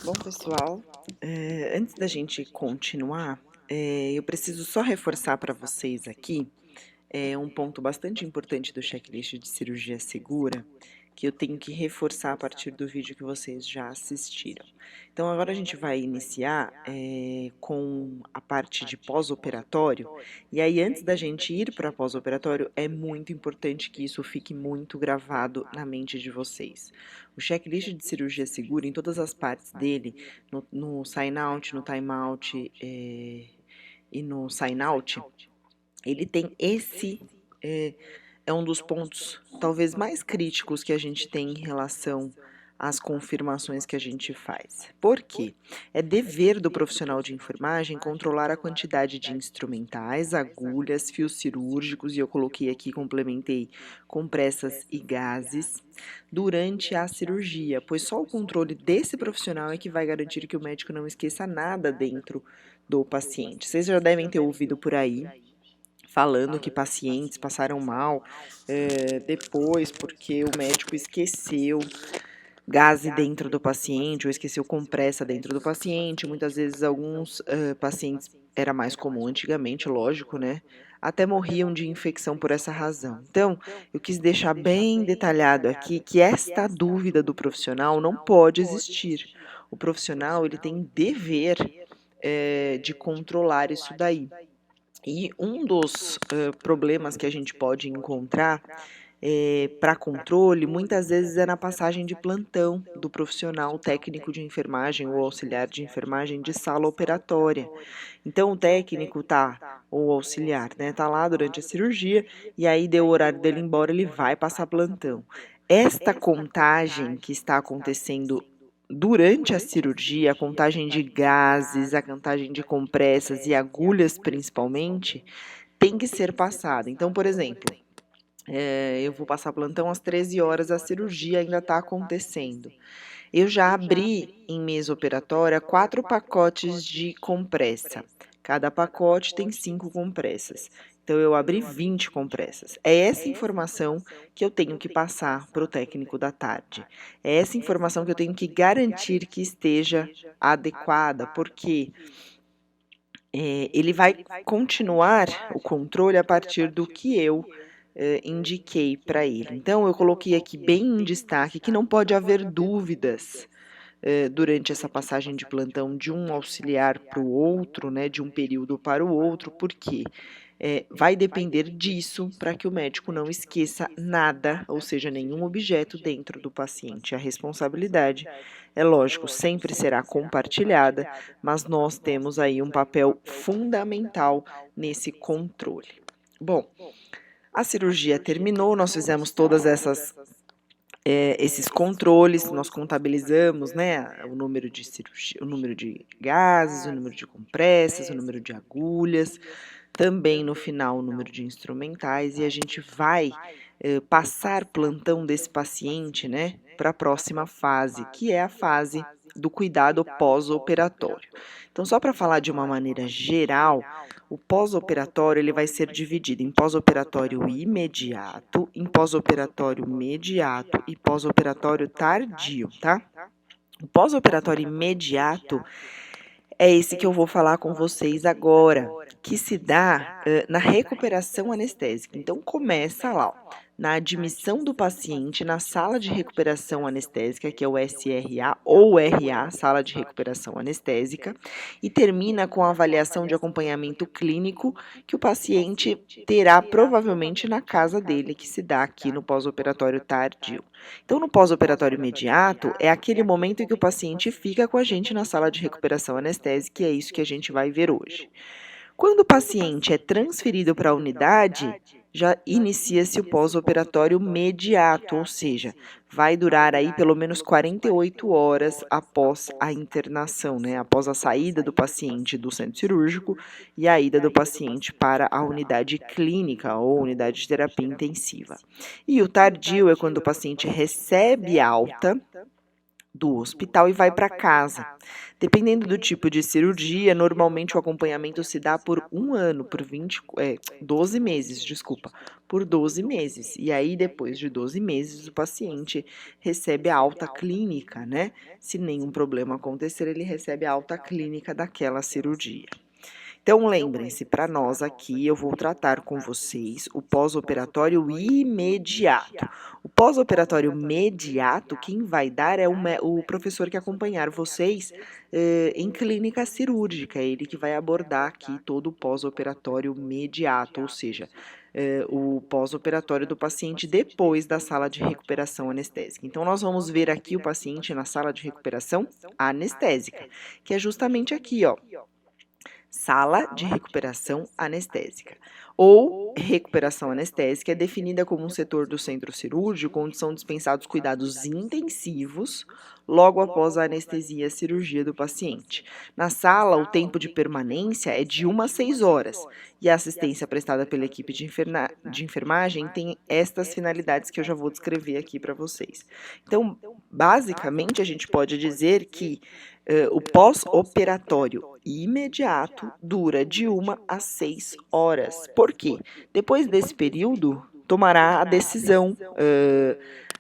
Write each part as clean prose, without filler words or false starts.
Bom, pessoal, antes da gente continuar, eu preciso só reforçar para vocês aqui um ponto bastante importante do checklist de cirurgia segura, que eu tenho que reforçar a partir do vídeo que vocês já assistiram. Então, agora a gente vai iniciar com a parte de pós-operatório, e aí antes da gente ir para pós-operatório, é muito importante que isso fique muito gravado na mente de vocês. O checklist de cirurgia segura, em todas as partes dele, no sign-out, no time-out e no sign-out, ele tem é um dos pontos talvez mais críticos que a gente tem em relação às confirmações que a gente faz. Por quê? É dever do profissional de enfermagem controlar a quantidade de instrumentais, agulhas, fios cirúrgicos, e eu coloquei aqui, complementei, compressas e gases, durante a cirurgia, pois só o controle desse profissional é que vai garantir que o médico não esqueça nada dentro do paciente. Vocês já devem ter ouvido por aí falando que pacientes passaram mal depois porque o médico esqueceu gase dentro do paciente ou esqueceu compressa dentro do paciente. Muitas vezes alguns pacientes, era mais comum antigamente, lógico, né? Até morriam de infecção por essa razão. Então, eu quis deixar bem detalhado aqui que esta dúvida do profissional não pode existir. O profissional, ele tem dever de controlar isso daí. E um dos problemas que a gente pode encontrar para controle, muitas vezes é na passagem de plantão do profissional técnico de enfermagem ou auxiliar de enfermagem de sala operatória. Então, o técnico ou o auxiliar, né, tá lá durante a cirurgia, e aí deu o horário dele ir embora, ele vai passar plantão. Esta contagem que está acontecendo durante a cirurgia, a contagem de gases, a contagem de compressas e agulhas principalmente, tem que ser passada. Então, por exemplo, eu vou passar plantão às 13 horas, a cirurgia ainda está acontecendo. Eu já abri em mesa operatória 4 pacotes de compressa. Cada pacote tem 5 compressas. Então, eu abri 20 compressas. É essa informação que eu tenho que passar para o técnico da tarde. É essa informação que eu tenho que garantir que esteja adequada, porque ele vai continuar o controle a partir do que eu indiquei para ele. Então, eu coloquei aqui bem em destaque que não pode haver dúvidas durante essa passagem de plantão de um auxiliar para o outro, né, de um período para o outro, porque vai depender disso para que o médico não esqueça nada, ou seja, nenhum objeto dentro do paciente. A responsabilidade, é lógico, sempre será compartilhada, mas nós temos aí um papel fundamental nesse controle. Bom, a cirurgia terminou, nós fizemos todas esses controles, nós contabilizamos, né, o número de cirurgia, o número de gases, o número de compressas, o número de agulhas, também no final o número de instrumentais, e a gente vai passar plantão desse paciente, né, para a próxima fase, que é a fase do cuidado pós-operatório. Então, só para falar de uma maneira geral, o pós-operatório ele vai ser dividido em pós-operatório imediato, em pós-operatório mediato e pós-operatório tardio, tá? O pós-operatório imediato é esse que eu vou falar com vocês agora, que se dá na recuperação anestésica. Então, começa lá, ó, na admissão do paciente na sala de recuperação anestésica, que é o SRA ou RA, sala de recuperação anestésica, e termina com a avaliação de acompanhamento clínico que o paciente terá provavelmente na casa dele, que se dá aqui no pós-operatório tardio. Então, no pós-operatório imediato, é aquele momento em que o paciente fica com a gente na sala de recuperação anestésica, e é isso que a gente vai ver hoje. Quando o paciente é transferido para a unidade, já inicia-se o pós-operatório mediato, ou seja, vai durar aí pelo menos 48 horas após a internação, né? Após a saída do paciente do centro cirúrgico e a ida do paciente para a unidade clínica ou unidade de terapia intensiva. E o tardio é quando o paciente recebe alta do hospital e vai para casa. Dependendo do tipo de cirurgia, normalmente o acompanhamento se dá por 1 ano, por 12 meses, desculpa, por 12 meses. E aí, depois de 12 meses, o paciente recebe a alta clínica, né? Se nenhum problema acontecer, ele recebe a alta clínica daquela cirurgia. Então, lembrem-se, para nós aqui, eu vou tratar com vocês o pós-operatório imediato. O pós-operatório imediato, quem vai dar é o professor que acompanhar vocês em clínica cirúrgica, ele que vai abordar aqui todo o pós-operatório imediato, ou seja, o pós-operatório do paciente depois da sala de recuperação anestésica. Então, nós vamos ver aqui o paciente na sala de recuperação anestésica, que é justamente aqui, ó. Sala de recuperação anestésica. Ou recuperação anestésica é definida como um setor do centro cirúrgico onde são dispensados cuidados intensivos logo após a anestesia e a cirurgia do paciente. Na sala, o tempo de permanência é de 1 a 6 horas e a assistência prestada pela equipe de enfermagem tem estas finalidades que eu já vou descrever aqui para vocês. Então, basicamente, a gente pode dizer que o pós-operatório imediato dura de 1 a 6 horas. Por quê? Depois desse período, tomará a decisão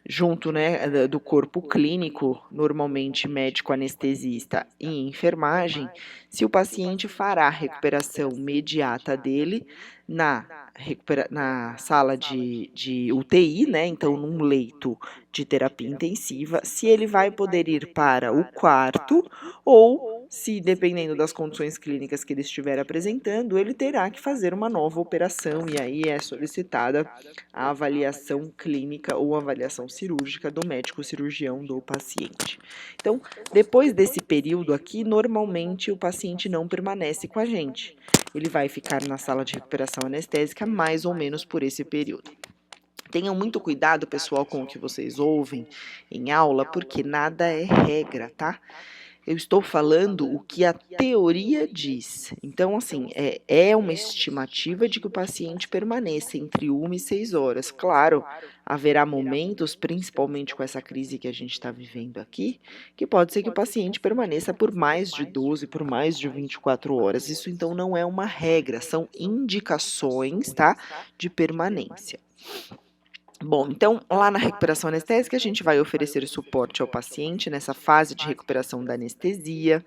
junto, né, do corpo clínico, normalmente médico anestesista e enfermagem, se o paciente fará a recuperação imediata dele na sala de UTI, né, então num leito de terapia intensiva, se ele vai poder ir para o quarto ou se, dependendo das condições clínicas que ele estiver apresentando, ele terá que fazer uma nova operação e aí é solicitada a avaliação clínica ou avaliação cirúrgica do médico cirurgião do paciente. Então, depois desse período aqui, normalmente o paciente não permanece com a gente. Ele vai ficar na sala de recuperação anestésica mais ou menos por esse período. Tenham muito cuidado, pessoal, com o que vocês ouvem em aula, porque nada é regra, tá? Eu estou falando o que a teoria diz. Então, assim, é uma estimativa de que o paciente permaneça entre 1 e 6 horas. Claro, haverá momentos, principalmente com essa crise que a gente está vivendo aqui, que pode ser que o paciente permaneça por mais de 12, por mais de 24 horas. Isso, então, não é uma regra, são indicações, tá, de permanência. Bom, então lá na recuperação anestésica a gente vai oferecer suporte ao paciente nessa fase de recuperação da anestesia,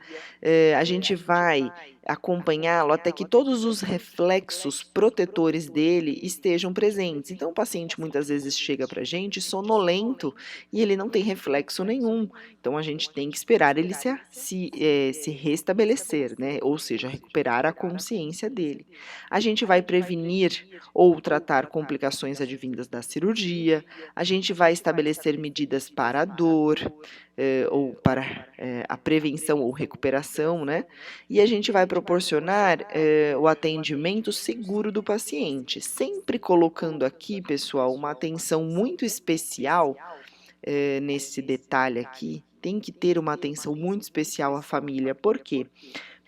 a gente vai acompanhá-lo até que todos os reflexos protetores dele estejam presentes. Então o paciente muitas vezes chega para a gente sonolento e ele não tem reflexo nenhum, então a gente tem que esperar ele se restabelecer, né? Ou seja, recuperar a consciência dele. A gente vai prevenir ou tratar complicações advindas da cirurgia, a gente vai estabelecer medidas para a dor, ou para a prevenção ou recuperação, né? E a gente vai proporcionar o atendimento seguro do paciente, sempre colocando aqui, pessoal, uma atenção muito especial nesse detalhe aqui, tem que ter uma atenção muito especial à família, por quê?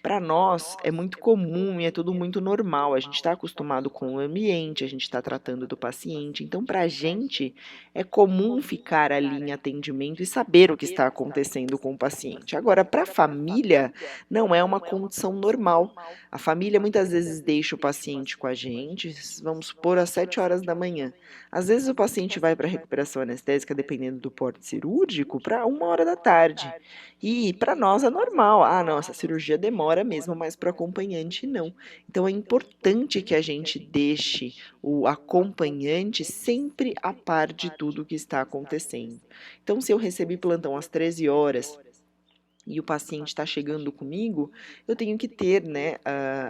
Para nós é muito comum e é tudo muito normal, a gente está acostumado com o ambiente, a gente está tratando do paciente, então para a gente é comum ficar ali em atendimento e saber o que está acontecendo com o paciente. Agora, para a família, não é uma condição normal. A família muitas vezes deixa o paciente com a gente, vamos supor, às 7 horas da manhã. Às vezes o paciente vai para a recuperação anestésica, dependendo do porte cirúrgico, para 1 hora da tarde. E para nós é normal, não, essa cirurgia demora mesmo, mas para o acompanhante não. Então é importante que a gente deixe o acompanhante sempre a par de tudo que está acontecendo. Então, se eu recebi plantão às 13 horas e o paciente está chegando comigo, eu tenho que ter, né,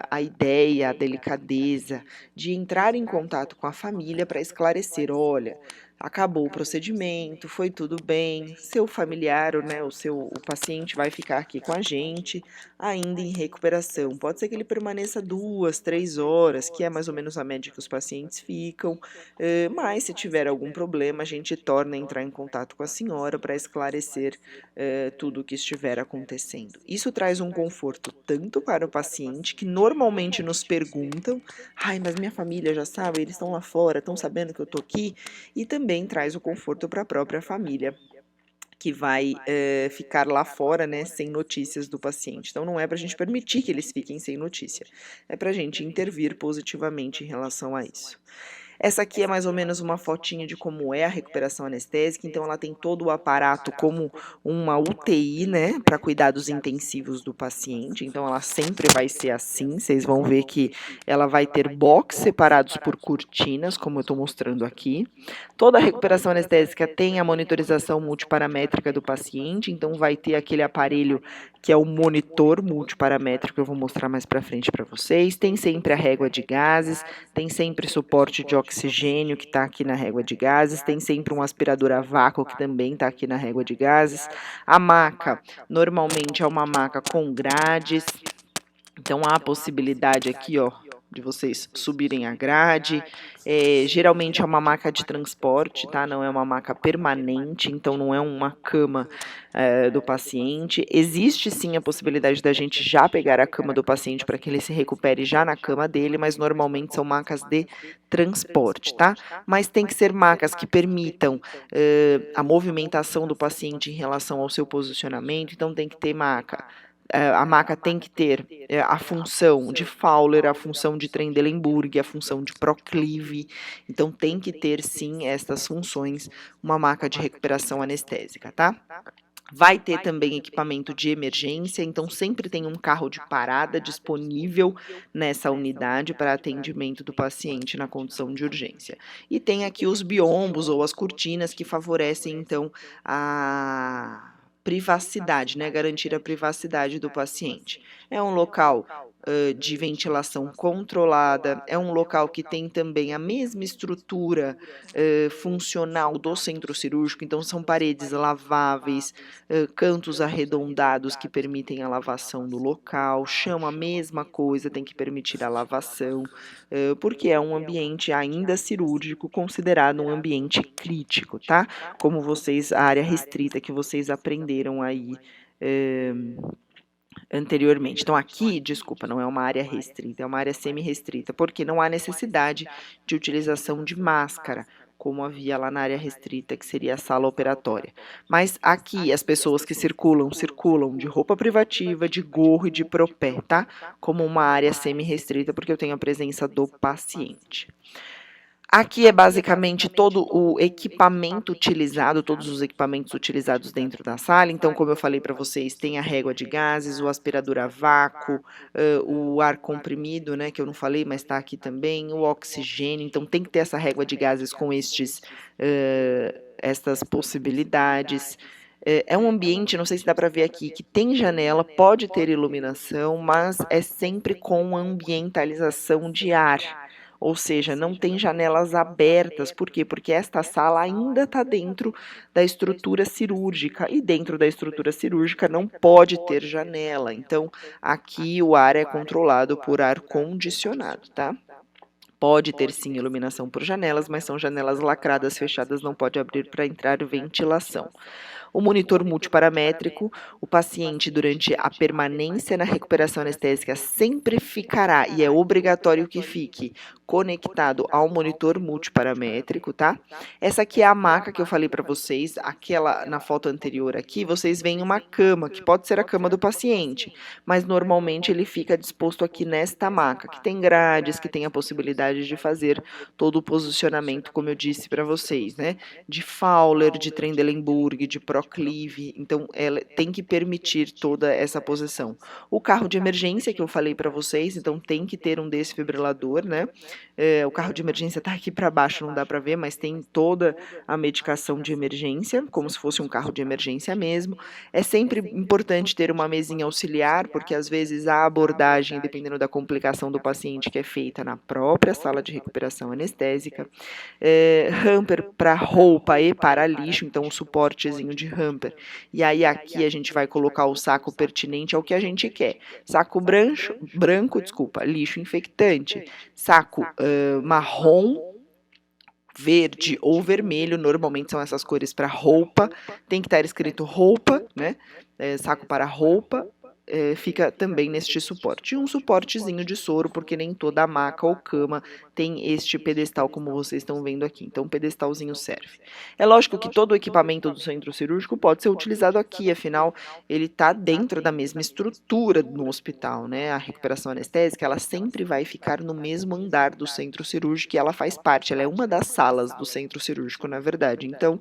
a ideia, a delicadeza de entrar em contato com a família para esclarecer, olha, acabou o procedimento, foi tudo bem, seu familiar, né, o paciente vai ficar aqui com a gente, ainda em recuperação. Pode ser que ele permaneça 2, 3 horas, que é mais ou menos a média que os pacientes ficam, mas se tiver algum problema, a gente torna a entrar em contato com a senhora para esclarecer tudo o que estiver acontecendo. Isso traz um conforto tanto para o paciente, que normalmente nos perguntam, mas minha família já sabe, eles estão lá fora, estão sabendo que eu estou aqui, e também traz o conforto para a própria família. que vai ficar lá fora, né, sem notícias do paciente. Então, não é para a gente permitir que eles fiquem sem notícia, é para a gente intervir positivamente em relação a isso. Essa aqui é mais ou menos uma fotinha de como é a recuperação anestésica, então ela tem todo o aparato como uma UTI, né, para cuidados intensivos do paciente, então ela sempre vai ser assim, vocês vão ver que ela vai ter box separados por cortinas, como eu estou mostrando aqui. Toda a recuperação anestésica tem a monitorização multiparamétrica do paciente, então vai ter aquele aparelho que é o monitor multiparamétrico, eu vou mostrar mais para frente para vocês. Tem sempre a régua de gases, tem sempre suporte de oxigênio que está aqui na régua de gases, tem sempre um aspirador a vácuo que também está aqui na régua de gases. A maca, normalmente é uma maca com grades, então há a possibilidade aqui, ó, de vocês subirem a grade. Geralmente é uma maca de transporte, tá? Não é uma maca permanente, então não é uma cama do paciente. Existe sim a possibilidade da gente já pegar a cama do paciente para que ele se recupere já na cama dele, mas normalmente são macas de transporte, tá? Mas tem que ser macas que permitam a movimentação do paciente em relação ao seu posicionamento, então tem que ter maca. A maca tem que ter a função de Fowler, a função de Trendelenburg, a função de proclive, então tem que ter sim estas funções, uma maca de recuperação anestésica, tá? Vai ter também equipamento de emergência, então sempre tem um carro de parada disponível nessa unidade para atendimento do paciente na condição de urgência. E tem aqui os biombos ou as cortinas que favorecem então a privacidade, né, garantir a privacidade do paciente. É um local de ventilação controlada, é um local que tem também a mesma estrutura funcional do centro cirúrgico, então são paredes laváveis, cantos arredondados que permitem a lavação do local, chão a mesma coisa, tem que permitir a lavação, porque é um ambiente ainda cirúrgico, considerado um ambiente crítico, tá? Como vocês, a área restrita que vocês aprenderam aí anteriormente. Então aqui, desculpa, não é uma área restrita, é uma área semi-restrita, porque não há necessidade de utilização de máscara, como havia lá na área restrita, que seria a sala operatória. Mas aqui, as pessoas que circulam de roupa privativa, de gorro e de propé, tá? Como uma área semi-restrita, porque eu tenho a presença do paciente. Aqui é basicamente todo o equipamento utilizado, todos os equipamentos utilizados dentro da sala. Então, como eu falei para vocês, tem a régua de gases, o aspirador a vácuo, o ar comprimido, né, que eu não falei, mas está aqui também, o oxigênio. Então, tem que ter essa régua de gases com estas possibilidades. É um ambiente, não sei se dá para ver aqui, que tem janela, pode ter iluminação, mas é sempre com ambientalização de ar. Ou seja, não tem janelas abertas. Por quê? Porque esta sala ainda está dentro da estrutura cirúrgica e dentro da estrutura cirúrgica não pode ter janela. Então, aqui o ar é controlado por ar condicionado, tá? Pode ter sim iluminação por janelas, mas são janelas lacradas, fechadas, não pode abrir para entrar ventilação. O monitor multiparamétrico, o paciente durante a permanência na recuperação anestésica sempre ficará, e é obrigatório que fique, conectado ao monitor multiparamétrico, tá? Essa aqui é a maca que eu falei para vocês, aquela na foto anterior aqui, vocês veem uma cama, que pode ser a cama do paciente, mas normalmente ele fica disposto aqui nesta maca, que tem grades, que tem a possibilidade de fazer todo o posicionamento, como eu disse para vocês, né? De Fowler, de Trendelenburg, de proclive, então ela tem que permitir toda essa posição. O carro de emergência que eu falei para vocês, então tem que ter um desfibrilador, né? O carro de emergência está aqui para baixo, não dá para ver, mas tem toda a medicação de emergência, como se fosse um carro de emergência mesmo. É sempre importante ter uma mesinha auxiliar, porque às vezes a abordagem, dependendo da complicação do paciente, que é feita na própria sala de recuperação anestésica. Hamper para roupa e para lixo, então um suportezinho de hamper. E aí aqui a gente vai colocar o saco pertinente ao que a gente quer. Saco branco, lixo infectante. Saco marrom, verde ou vermelho, normalmente são essas cores para roupa. Tem que estar escrito roupa, né? Saco para roupa. fica também neste suporte. E um suportezinho de soro, porque nem toda maca ou cama tem este pedestal como vocês estão vendo aqui. Então, um pedestalzinho serve. É lógico que todo o equipamento do centro cirúrgico pode ser utilizado aqui, afinal, ele está dentro da mesma estrutura no hospital, né? A recuperação anestésica, ela sempre vai ficar no mesmo andar do centro cirúrgico e ela faz parte, ela é uma das salas do centro cirúrgico, na verdade. Então,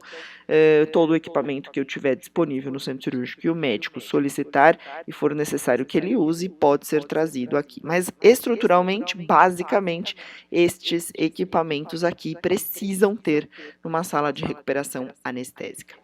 todo o equipamento que eu tiver disponível no centro cirúrgico e o médico solicitar e for necessário que ele use, pode ser trazido aqui. Mas estruturalmente, basicamente, estes equipamentos aqui precisam ter numa sala de recuperação anestésica.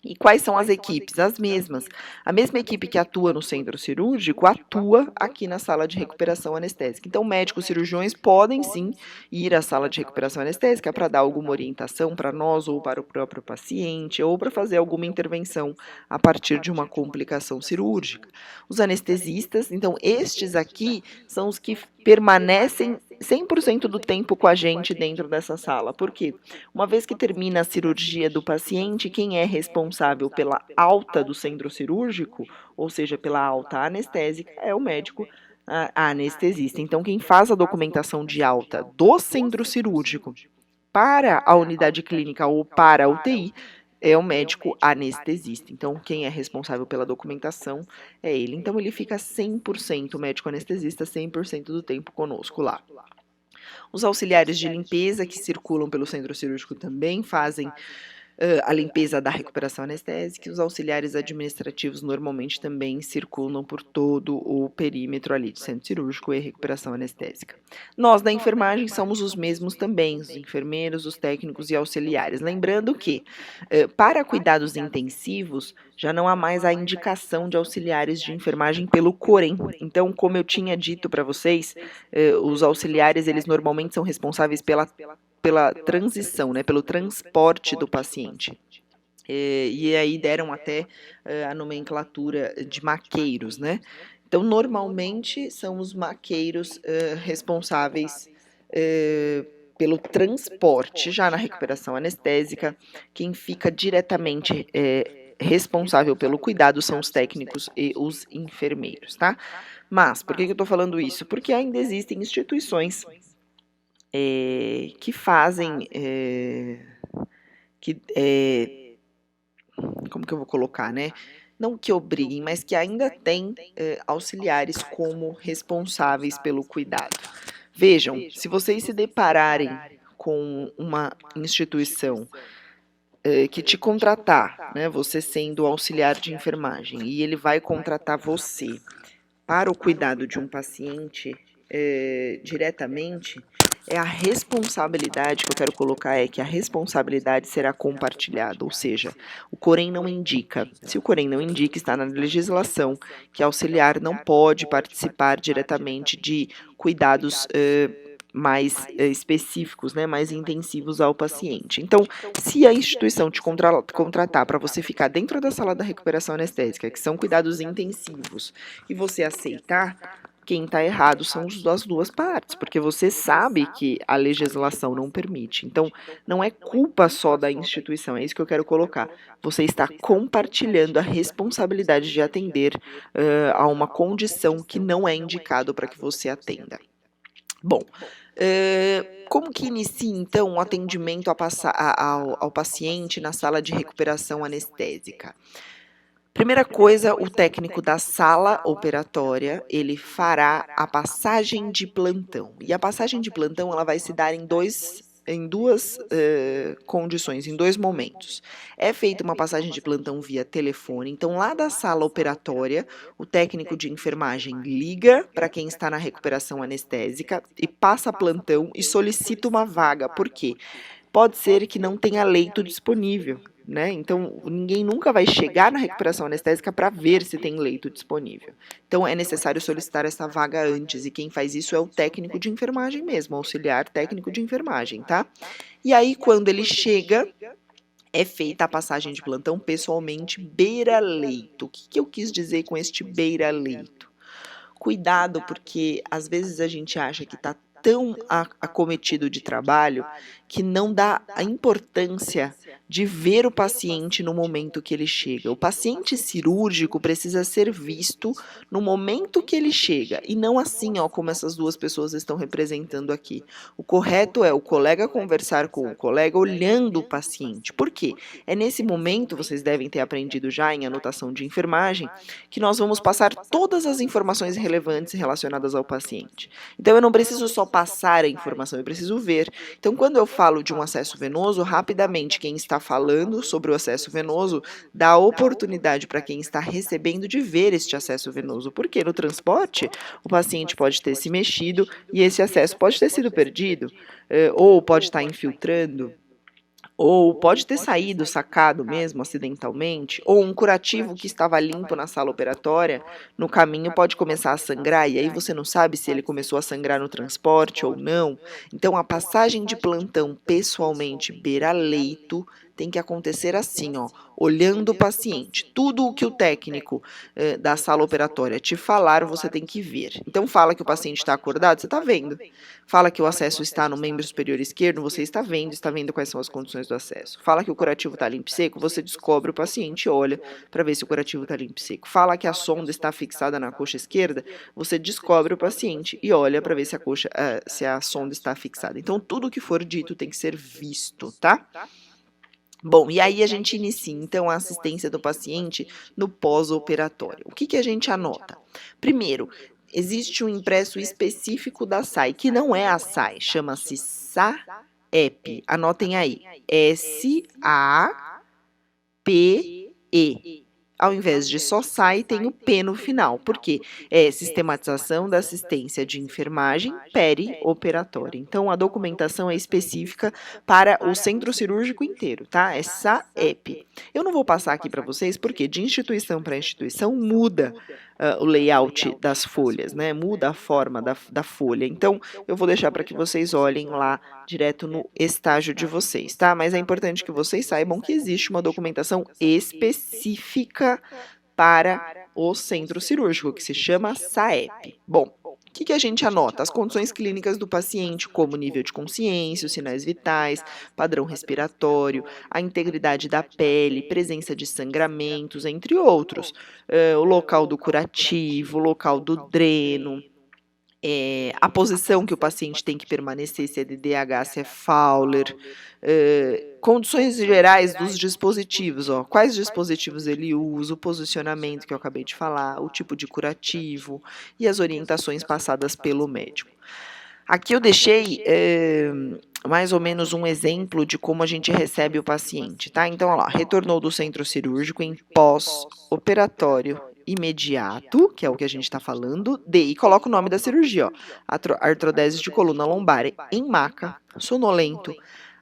E quais são as equipes? As mesmas. A mesma equipe que atua no centro cirúrgico atua aqui na sala de recuperação anestésica. Então, médicos cirurgiões podem sim ir à sala de recuperação anestésica para dar alguma orientação para nós ou para o próprio paciente, ou para fazer alguma intervenção a partir de uma complicação cirúrgica. Os anestesistas, então, estes aqui são os que permanecem 100% do tempo com a gente dentro dessa sala. Por quê? Uma vez que termina a cirurgia do paciente, quem é responsável pela alta do centro cirúrgico, ou seja, pela alta anestésica, é o médico anestesista. Então, quem faz a documentação de alta do centro cirúrgico para a unidade clínica ou para a UTI é o médico anestesista. Então, quem é responsável pela documentação é ele. Então, ele fica 100% médico anestesista, 100% do tempo conosco lá. Os auxiliares de limpeza que circulam pelo centro cirúrgico também fazem a limpeza da recuperação anestésica, e os auxiliares administrativos normalmente também circulam por todo o perímetro ali de centro cirúrgico e recuperação anestésica. Nós da enfermagem somos os mesmos também, os enfermeiros, os técnicos e auxiliares. Lembrando que, para cuidados intensivos, já não há mais a indicação de auxiliares de enfermagem pelo Corém. Então, como eu tinha dito para vocês, os auxiliares, eles normalmente são responsáveis pela transição, né, pelo transporte do paciente. E aí deram até a nomenclatura de maqueiros, né? Então, normalmente são os maqueiros responsáveis pelo transporte. Já na recuperação anestésica, quem fica diretamente responsável pelo cuidado são os técnicos e os enfermeiros, tá? Mas, por que eu tô falando isso? Porque ainda existem instituições que fazem, como que eu vou colocar, né? Não que obriguem, mas que ainda tem auxiliares como responsáveis pelo cuidado. Vejam, se vocês se depararem com uma instituição que te contratar, né, você sendo auxiliar de enfermagem, e ele vai contratar você para o cuidado de um paciente diretamente, a responsabilidade que eu quero colocar é que a responsabilidade será compartilhada, ou seja, o Corém não indica. Se o Corém não indica, está na legislação que auxiliar não pode participar diretamente de cuidados mais específicos, né, mais intensivos ao paciente. Então, se a instituição te contratar para você ficar dentro da sala da recuperação anestésica, que são cuidados intensivos, e você aceitar, quem está errado são as duas partes, porque você sabe que a legislação não permite. Então, não é culpa só da instituição, é isso que eu quero colocar. Você está compartilhando a responsabilidade de atender a uma condição que não é indicado para que você atenda. Bom, como que inicia, então, o atendimento ao paciente na sala de recuperação anestésica? Primeira coisa, o técnico da sala operatória, ele fará a passagem de plantão. E a passagem de plantão, ela vai se dar em duas condições, em dois momentos. É feita uma passagem de plantão via telefone, então lá da sala operatória, o técnico de enfermagem liga para quem está na recuperação anestésica e passa plantão e solicita uma vaga. Por quê? Pode ser que não tenha leito disponível, né? Então, ninguém nunca vai chegar na recuperação anestésica para ver se tem leito disponível. Então, é necessário solicitar essa vaga antes, e quem faz isso é o técnico de enfermagem mesmo, auxiliar técnico de enfermagem, tá? E aí, quando ele chega, é feita a passagem de plantão pessoalmente beira-leito. O que eu quis dizer com este beira-leito? Cuidado, porque às vezes a gente acha que está tão acometido de trabalho que não dá a importância de ver o paciente no momento que ele chega. O paciente cirúrgico precisa ser visto no momento que ele chega, e não assim, ó, como essas duas pessoas estão representando aqui. O correto é o colega conversar com o colega olhando o paciente. Por quê? É nesse momento, vocês devem ter aprendido já em anotação de enfermagem, que nós vamos passar todas as informações relevantes relacionadas ao paciente. Então, eu não preciso só passar a informação, eu preciso ver. Então, quando eu falo de um acesso venoso, rapidamente quem está falando sobre o acesso venoso dá a oportunidade para quem está recebendo de ver este acesso venoso, porque no transporte o paciente pode ter se mexido e esse acesso pode ter sido perdido, ou pode estar infiltrando, ou pode ter saído, sacado mesmo, acidentalmente, ou um curativo que estava limpo na sala operatória, no caminho pode começar a sangrar, e aí você não sabe se ele começou a sangrar no transporte ou não. Então, a passagem de plantão pessoalmente beira-leito tem que acontecer assim, ó, olhando o paciente. Tudo o que o técnico da sala operatória te falar, você tem que ver. Então, fala que o paciente está acordado, você está vendo. Fala que o acesso está no membro superior esquerdo, você está vendo quais são as condições do acesso. Fala que o curativo está limpo e seco, você descobre o paciente e olha para ver se o curativo está limpo e seco. Fala que a sonda está fixada na coxa esquerda, você descobre o paciente e olha para ver se a sonda está fixada. Então, tudo que for dito tem que ser visto, tá? Bom, e aí a gente inicia, então, a assistência do paciente no pós-operatório. O que a gente anota? Primeiro, existe um impresso específico da SAI, que não é a SAI, chama-se SAEP. Anotem aí, SAPE. Ao invés de só SAI, tem o P no final. Por quê? É sistematização da assistência de enfermagem perioperatória. Então, a documentação é específica para o centro cirúrgico inteiro, tá? É SAEP. Eu não vou passar aqui para vocês, porque de instituição para instituição muda o layout das folhas, né? Muda a forma da folha. Então, eu vou deixar para que vocês olhem lá direto no estágio de vocês, tá? Mas é importante que vocês saibam que existe uma documentação específica para o centro cirúrgico, que se chama SAEP. Bom, o que a gente anota? As condições clínicas do paciente, como nível de consciência, os sinais vitais, padrão respiratório, a integridade da pele, presença de sangramentos, entre outros. O local do curativo, o local do dreno, a posição que o paciente tem que permanecer, se é DDH, se é Fowler, condições gerais dos dispositivos, ó, quais dispositivos ele usa, o posicionamento que eu acabei de falar, o tipo de curativo e as orientações passadas pelo médico. Aqui eu deixei mais ou menos um exemplo de como a gente recebe o paciente, tá? Então, olha lá, retornou do centro cirúrgico em pós-operatório imediato, que é o que a gente está falando, e coloca o nome da cirurgia, ó, artrodese de coluna lombar em maca, sonolento,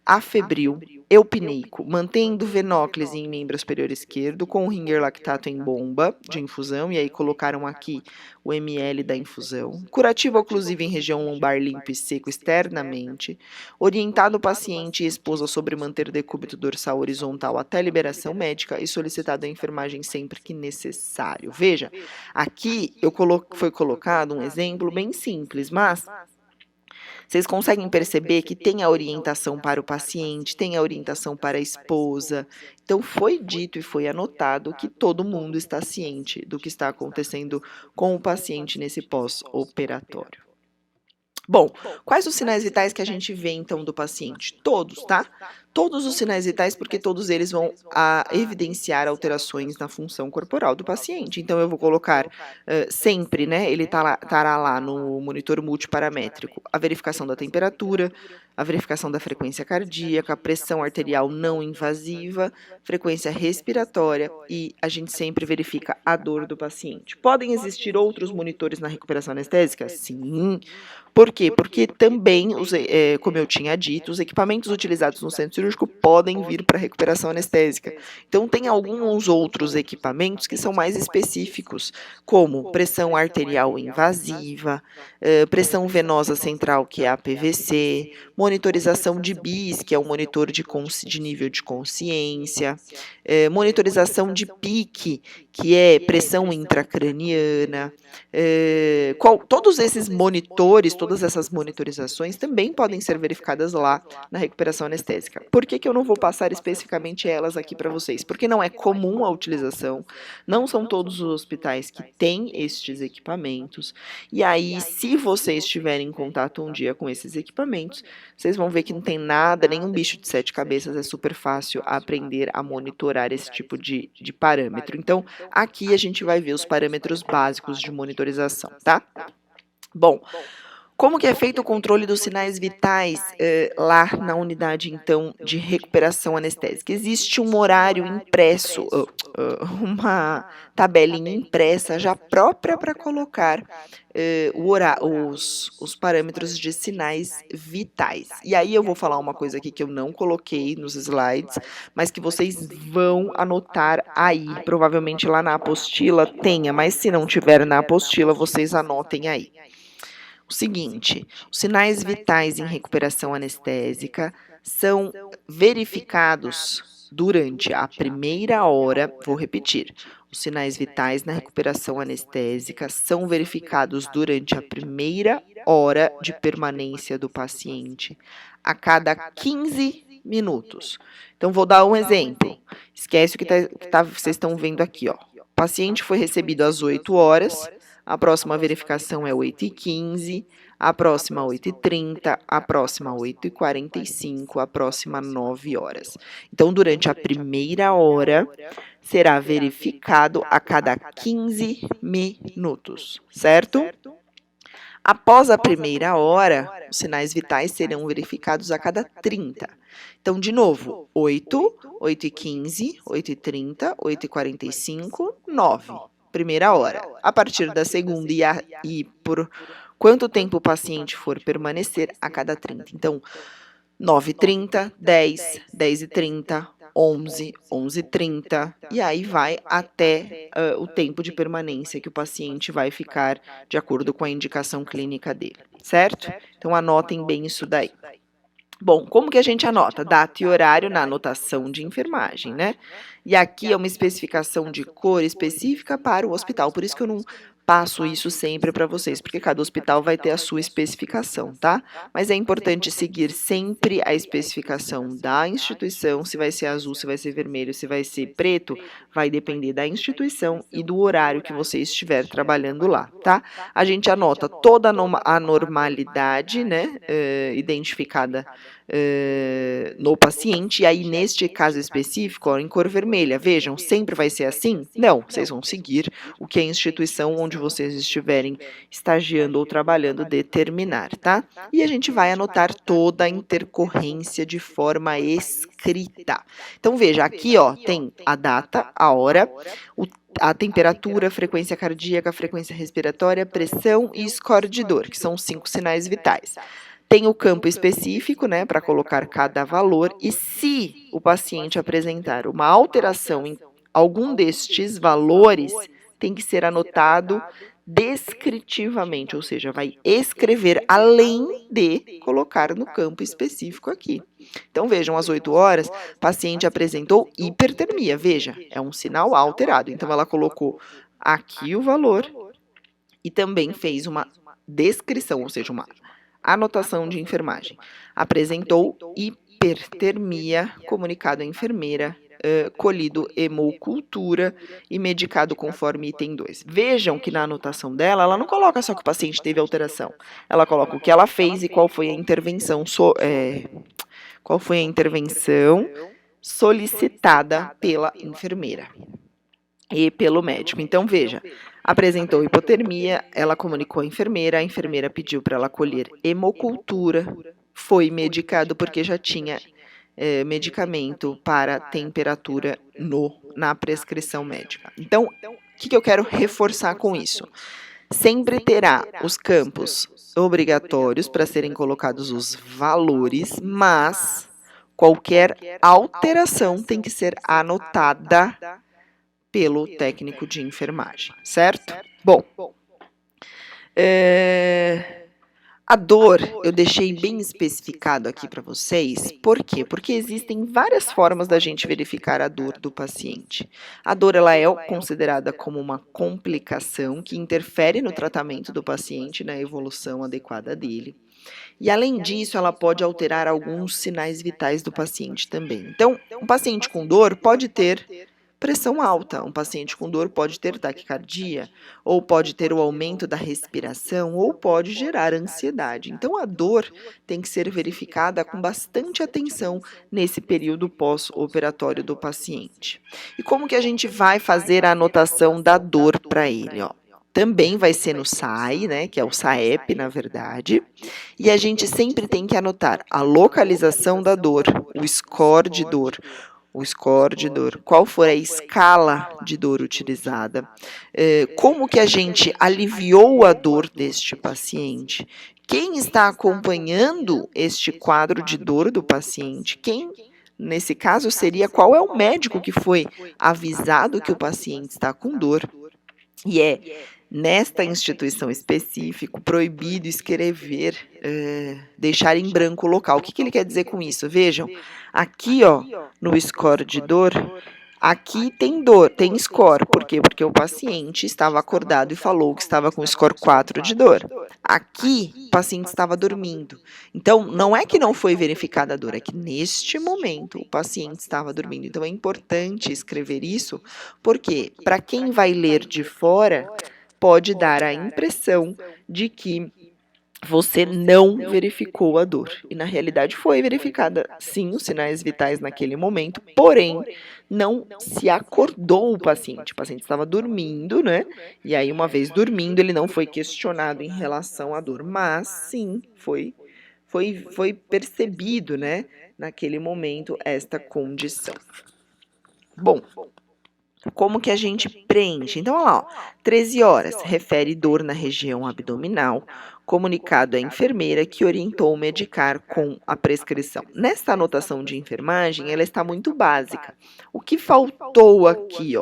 afebril, eupneico, mantendo venóclise em membro superior esquerdo, com o ringer lactato em bomba de infusão, e aí colocaram aqui o ml da infusão, curativo oclusivo em região lombar limpo e seco externamente, orientado o paciente e esposa sobre manter decúbito dorsal horizontal até liberação médica e solicitado a enfermagem sempre que necessário. Veja, aqui foi colocado um exemplo bem simples, mas vocês conseguem perceber que tem a orientação para o paciente, tem a orientação para a esposa. Então, foi dito e foi anotado que todo mundo está ciente do que está acontecendo com o paciente nesse pós-operatório. Bom, quais os sinais vitais que a gente vê, então, do paciente? Todos, tá? Todos os sinais vitais, porque todos eles vão evidenciar alterações na função corporal do paciente. Então, eu vou colocar sempre, né, ele estará lá no monitor multiparamétrico, a verificação da temperatura, a verificação da frequência cardíaca, a pressão arterial não invasiva, frequência respiratória e a gente sempre verifica a dor do paciente. Podem existir outros monitores na recuperação anestésica? Sim. Por quê? Porque também, como eu tinha dito, os equipamentos utilizados no centro cirúrgico podem vir para recuperação anestésica. Então, tem alguns outros equipamentos que são mais específicos, como pressão arterial invasiva, pressão venosa central, que é a PVC, monitorização de BIS, que é um monitor de nível de consciência, monitorização de PIC, que é pressão intracraniana. Todos esses monitores, todas essas monitorizações também podem ser verificadas lá na recuperação anestésica. Por que eu não vou passar especificamente elas aqui para vocês? Porque não é comum a utilização, não são todos os hospitais que têm estes equipamentos, e aí, se vocês tiverem em contato um dia com esses equipamentos, vocês vão ver que não tem nada, nenhum bicho de 7 cabeças, é super fácil aprender a monitorar esse tipo de parâmetro. Então, aqui a gente vai ver os parâmetros básicos de monitorização, tá? Bom, como que é feito o controle dos sinais vitais lá na unidade, então, de recuperação anestésica? Existe um horário impresso, uma tabelinha impressa já própria para colocar os parâmetros de sinais vitais. E aí eu vou falar uma coisa aqui que eu não coloquei nos slides, mas que vocês vão anotar aí. Provavelmente lá na apostila tenha, mas se não tiver na apostila, vocês anotem aí. O seguinte, os sinais vitais em recuperação anestésica são verificados durante a primeira hora, vou repetir, os sinais vitais na recuperação anestésica são verificados durante a primeira hora de permanência do paciente, a cada 15 minutos. Então, vou dar um exemplo. Esquece o que vocês estão vendo aqui, ó. O paciente foi recebido às 8 horas, a próxima verificação é 8h15, a próxima 8h30, a próxima 8h45, a próxima 9 horas. Então, durante a primeira hora, será verificado a cada 15 minutos, certo? Após a primeira hora, os sinais vitais serão verificados a cada 30. Então, de novo, 8, 8h15, 8h30, 8h45, 9. Primeira hora. A partir da segunda e por quanto tempo o paciente for permanecer a cada 30. Então, 9h30, 10, 10h30, 11, 11h30, e aí vai até o tempo de permanência que o paciente vai ficar de acordo com a indicação clínica dele, certo? Então, anotem bem isso daí. Bom, como que a gente anota? Data e horário na anotação de enfermagem, né? E aqui é uma especificação de cor específica para o hospital, por isso que eu não passo isso sempre para vocês, porque cada hospital vai ter a sua especificação, tá? Mas é importante seguir sempre a especificação da instituição, se vai ser azul, se vai ser vermelho, se vai ser preto, vai depender da instituição e do horário que você estiver trabalhando lá, tá? A gente anota toda a normalidade, né, identificada no paciente, e aí neste caso específico, ó, em cor vermelha, vejam, sempre vai ser assim? Não, vocês vão seguir o que a instituição onde vocês estiverem estagiando ou trabalhando determinar, tá? E a gente vai anotar toda a intercorrência de forma escrita. Então veja, aqui ó, tem a data, a hora, a temperatura, frequência cardíaca, frequência respiratória, pressão e score de dor, que são os 5 sinais vitais. Tem o campo específico, né, para colocar cada valor, e se o paciente apresentar uma alteração em algum destes valores, tem que ser anotado descritivamente, ou seja, vai escrever além de colocar no campo específico aqui. Então, vejam, às 8 horas, paciente apresentou hipertermia, veja, é um sinal alterado. Então, ela colocou aqui o valor e também fez uma descrição, ou seja, uma anotação de enfermagem. Apresentou hipertermia, comunicado à enfermeira, colhido hemocultura e medicado conforme item 2. Vejam que na anotação dela, ela não coloca só que o paciente teve alteração. Ela coloca o que ela fez e qual foi a intervenção, solicitada pela enfermeira e pelo médico. Então, veja, apresentou hipotermia, ela comunicou à enfermeira, a enfermeira pediu para ela colher hemocultura, foi medicado porque já tinha medicamento para temperatura na prescrição médica. Então, o que eu quero reforçar com isso? Sempre terá os campos obrigatórios para serem colocados os valores, mas Qualquer alteração tem que ser anotada pelo técnico de enfermagem, certo? Bom, a dor eu deixei bem especificado aqui para vocês. Por quê? Porque existem várias formas da gente verificar a dor do paciente. A dor ela é considerada como uma complicação que interfere no tratamento do paciente, na evolução adequada dele. E além disso, ela pode alterar alguns sinais vitais do paciente também. Então, um paciente com dor pode ter pressão alta, um paciente com dor pode ter taquicardia, ou pode ter o aumento da respiração, ou pode gerar ansiedade. Então, a dor tem que ser verificada com bastante atenção nesse período pós-operatório do paciente. E como que a gente vai fazer a anotação da dor para ele? Também vai ser no SAI, né, que é o SAEP, na verdade, e a gente sempre tem que anotar a localização da dor, o score de dor, qual for a escala de dor utilizada, como que a gente aliviou a dor deste paciente, quem está acompanhando este quadro de dor do paciente, nesse caso seria qual é o médico que foi avisado que o paciente está com dor, e nesta instituição específica, proibido escrever, deixar em branco o local. O que ele quer dizer com isso? Vejam, aqui no score de dor, aqui tem dor, tem score. Por quê? Porque o paciente estava acordado e falou que estava com score 4 de dor. Aqui, o paciente estava dormindo. Então, não é que não foi verificada a dor, é que neste momento o paciente estava dormindo. Então, é importante escrever isso, porque para quem vai ler de fora, pode dar a impressão de que você não verificou a dor. E na realidade foi verificada, sim, os sinais vitais naquele momento, porém, não se acordou o paciente. O paciente estava dormindo, né? E aí, uma vez dormindo, ele não foi questionado em relação à dor, mas sim, foi percebido, né, naquele momento, esta condição. Bom, como que a gente preenche? Então, olha lá, 13 horas, refere dor na região abdominal, comunicado à enfermeira que orientou medicar com a prescrição. Nesta anotação de enfermagem, ela está muito básica. O que faltou aqui,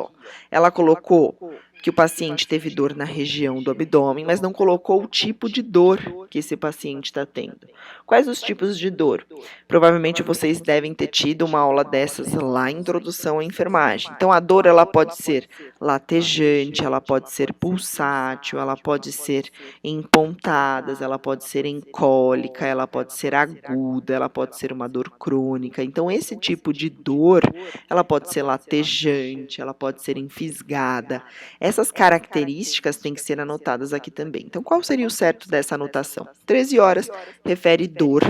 ela colocou que o paciente teve dor na região do abdômen, mas não colocou o tipo de dor que esse paciente está tendo. Quais os tipos de dor? Provavelmente vocês devem ter tido uma aula dessas lá em Introdução à Enfermagem. Então, a dor ela pode ser latejante, ela pode ser pulsátil, ela pode ser em pontadas, ela pode ser em cólica, ela pode ser aguda, ela pode ser uma dor crônica. Então, esse tipo de dor, ela pode ser latejante, ela pode ser enfisgada. Essas características têm que ser anotadas aqui também. Então, qual seria o certo dessa anotação? 13 horas refere dor.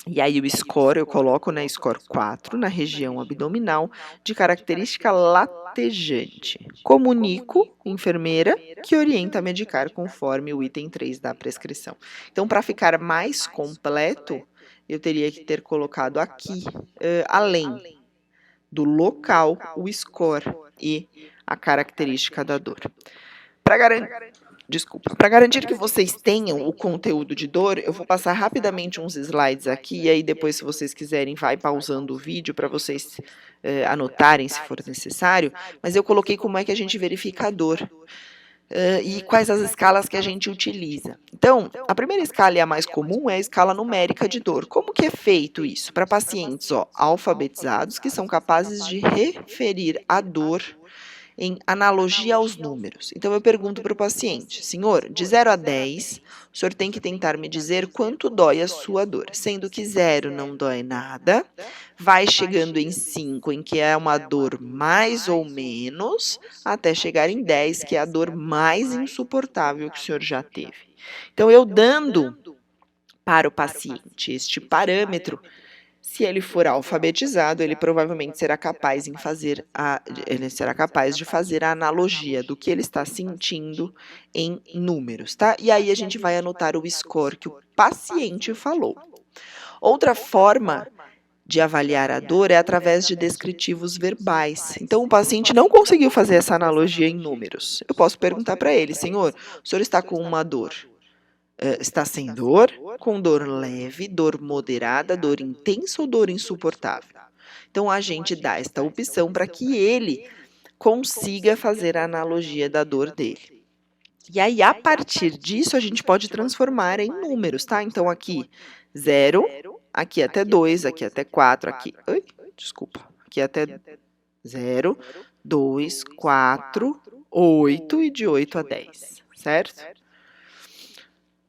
E aí o score, eu coloco, né, score 4 na região abdominal, de característica latejante. Comunico, enfermeira, que orienta a medicar conforme o item 3 da prescrição. Então, para ficar mais completo, eu teria que ter colocado aqui, além do local, o score e a característica da dor. Para garantir que vocês tenham o conteúdo de dor, eu vou passar rapidamente uns slides aqui, e aí depois, se vocês quiserem, vai pausando o vídeo para vocês anotarem se for necessário, mas eu coloquei como é que a gente verifica a dor. E quais as escalas que a gente utiliza. Então, a primeira escala e a mais comum é a escala numérica de dor. Como que é feito isso? Para pacientes alfabetizados que são capazes de referir a dor em analogia aos números. Então, eu pergunto para o paciente, senhor, de 0 a 10, o senhor tem que tentar me dizer quanto dói a sua dor. Sendo que 0 não dói nada, vai chegando em 5, em que é uma dor mais ou menos, até chegar em 10, que é a dor mais insuportável que o senhor já teve. Então, eu dando para o paciente este parâmetro, se ele for alfabetizado, ele provavelmente será capaz de fazer a analogia do que ele está sentindo em números, tá? E aí a gente vai anotar o score que o paciente falou. Outra forma de avaliar a dor é através de descritivos verbais. Então, o paciente não conseguiu fazer essa analogia em números. Eu posso perguntar para ele, senhor, o senhor está com uma dor está sem dor, com dor leve, dor moderada, dor intensa ou dor insuportável. Então, a gente dá esta opção para que ele consiga fazer a analogia da dor dele. E aí, a partir disso, a gente pode transformar em números, tá? Então, aqui 0, aqui até 2, aqui até 4, aqui. Ai, desculpa. Aqui até 0, 2, 4, 8 e de 8 a 10, certo?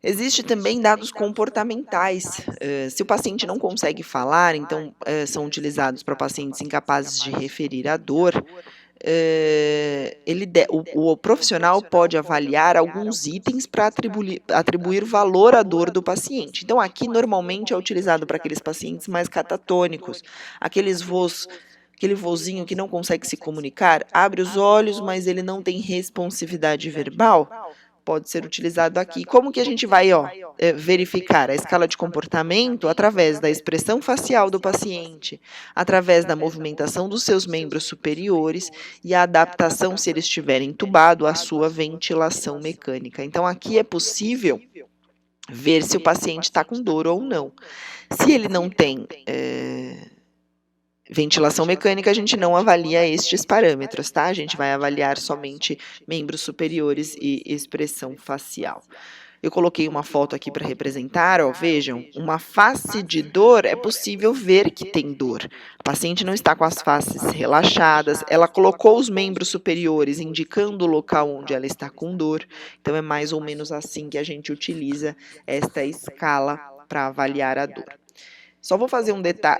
Existe também dados comportamentais. Se o paciente não consegue falar, então são utilizados para pacientes incapazes de referir a dor. O profissional pode avaliar alguns itens para atribuir valor à dor do paciente. Então, aqui normalmente é utilizado para aqueles pacientes mais catatônicos, aquele vozinho que não consegue se comunicar, abre os olhos, mas ele não tem responsividade verbal. Pode ser utilizado aqui. Como que a gente vai verificar a escala de comportamento? Através da expressão facial do paciente, através da movimentação dos seus membros superiores e a adaptação, se ele estiver entubado, à sua ventilação mecânica. Então, aqui é possível ver se o paciente está com dor ou não. Se ele não tem ventilação mecânica, a gente não avalia estes parâmetros, tá? A gente vai avaliar somente membros superiores e expressão facial. Eu coloquei uma foto aqui para representar, vejam, uma face de dor é possível ver que tem dor. A paciente não está com as faces relaxadas, ela colocou os membros superiores indicando o local onde ela está com dor. Então, é mais ou menos assim que a gente utiliza esta escala para avaliar a dor. Só vou fazer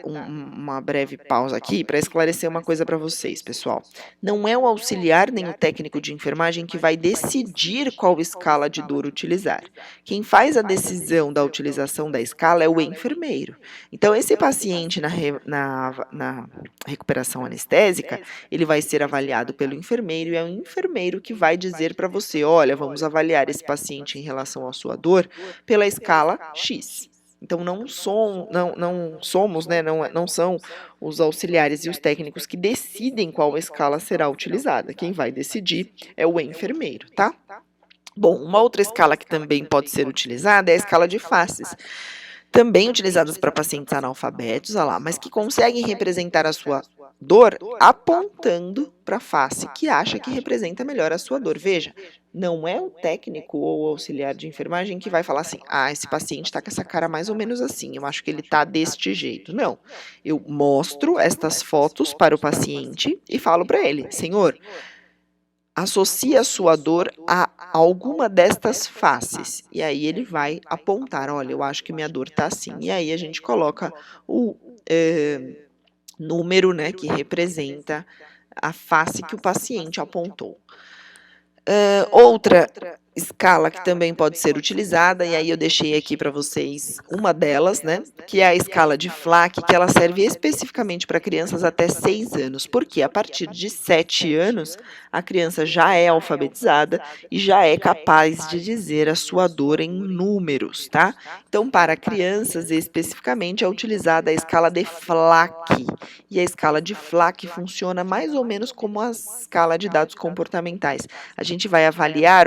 uma breve pausa aqui para esclarecer uma coisa para vocês, pessoal. Não é o auxiliar nem o técnico de enfermagem que vai decidir qual escala de dor utilizar. Quem faz a decisão da utilização da escala é o enfermeiro. Então, esse paciente na recuperação anestésica, ele vai ser avaliado pelo enfermeiro e é o enfermeiro que vai dizer para você, olha, vamos avaliar esse paciente em relação à sua dor pela escala X. Então, não são os auxiliares e os técnicos que decidem qual escala será utilizada. Quem vai decidir é o enfermeiro, tá? Bom, uma outra escala que também pode ser utilizada é a escala de faces. Também utilizadas para pacientes analfabetos, mas que conseguem representar a sua dor apontando para a face que acha que representa melhor a sua dor. Veja, não é o técnico ou o auxiliar de enfermagem que vai falar assim, esse paciente está com essa cara mais ou menos assim, eu acho que ele está deste jeito. Não, eu mostro estas fotos para o paciente e falo para ele, senhor, associe a sua dor a alguma destas faces. E aí ele vai apontar, olha, eu acho que minha dor está assim. E aí a gente coloca o número, né, que representa a face que o paciente apontou. Outra escala que também pode ser utilizada, e aí eu deixei aqui para vocês uma delas, né, que é a escala de Flack, que ela serve especificamente para crianças até 6 anos, porque a partir de 7 anos, a criança já é alfabetizada e já é capaz de dizer a sua dor em números, tá? Então, para crianças, especificamente, é utilizada a escala de Flack, e a escala de Flack funciona mais ou menos como a escala de dados comportamentais. A gente vai avaliar,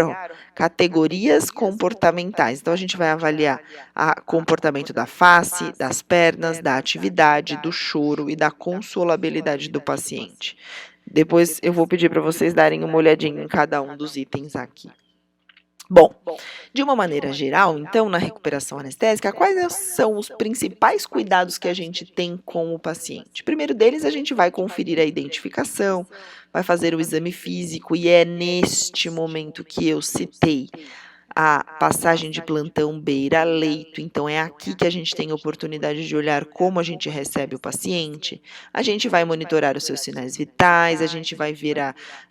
categorias comportamentais. Então, a gente vai avaliar o comportamento da face, das pernas, da atividade, do choro e da consolabilidade do paciente. Depois eu vou pedir para vocês darem uma olhadinha em cada um dos itens aqui. Bom, de uma maneira geral, então, na recuperação anestésica, quais são os principais cuidados que a gente tem com o paciente? Primeiro deles, a gente vai conferir a identificação, vai fazer o exame físico, e é neste momento que eu citei a passagem de plantão beira-leito, então é aqui que a gente tem a oportunidade de olhar como a gente recebe o paciente, a gente vai monitorar os seus sinais vitais, a gente vai ver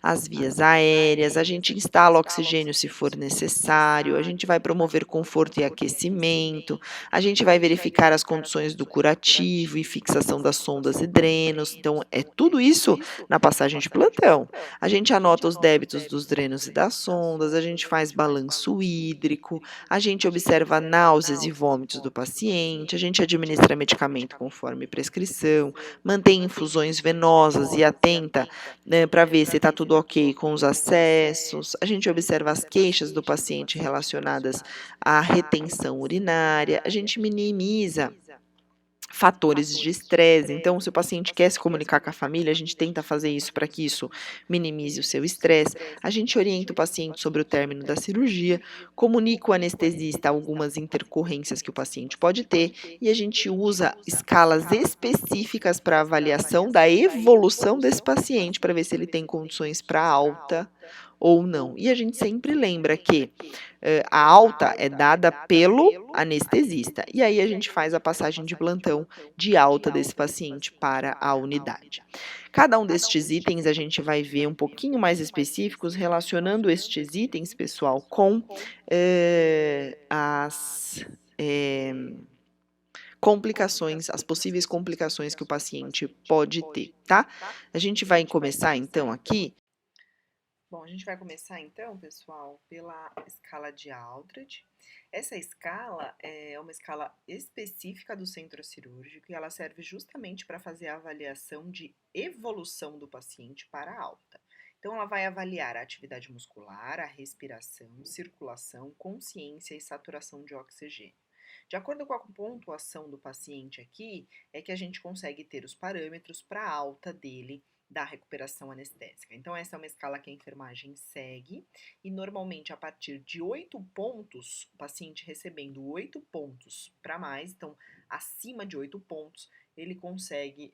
as vias aéreas, a gente instala oxigênio se for necessário, a gente vai promover conforto e aquecimento, a gente vai verificar as condições do curativo e fixação das sondas e drenos, então é tudo isso na passagem de plantão. A gente anota os débitos dos drenos e das sondas, a gente faz balanço hídrico, hídrico, a gente observa náuseas e vômitos do paciente, a gente administra medicamento conforme prescrição, mantém infusões venosas e atenta, né, para ver se está tudo ok com os acessos, a gente observa as queixas do paciente relacionadas à retenção urinária, a gente minimiza fatores de estresse. Então, se o paciente quer se comunicar com a família, a gente tenta fazer isso para que isso minimize o seu estresse. A gente orienta o paciente sobre o término da cirurgia, comunica o anestesista algumas intercorrências que o paciente pode ter e a gente usa escalas específicas para avaliação da evolução desse paciente para ver se ele tem condições para alta ou não. E a gente sempre lembra que a alta é dada pelo anestesista. E aí a gente faz a passagem de plantão de alta desse paciente para a unidade. Cada um destes itens a gente vai ver um pouquinho mais específicos relacionando estes itens, pessoal, com as complicações, as possíveis complicações que o paciente pode ter, tá? A gente vai começar então aqui. Bom, a gente vai começar então, pessoal, pela escala de Aldrich. Essa escala é uma escala específica do centro cirúrgico e ela serve justamente para fazer a avaliação de evolução do paciente para alta. Então, ela vai avaliar a atividade muscular, a respiração, circulação, consciência e saturação de oxigênio. De acordo com a pontuação do paciente aqui, é que a gente consegue ter os parâmetros para alta dele da recuperação anestésica. Então, essa é uma escala que a enfermagem segue e normalmente a partir de 8 pontos, o paciente recebendo 8 pontos para mais, então acima de 8 pontos, ele consegue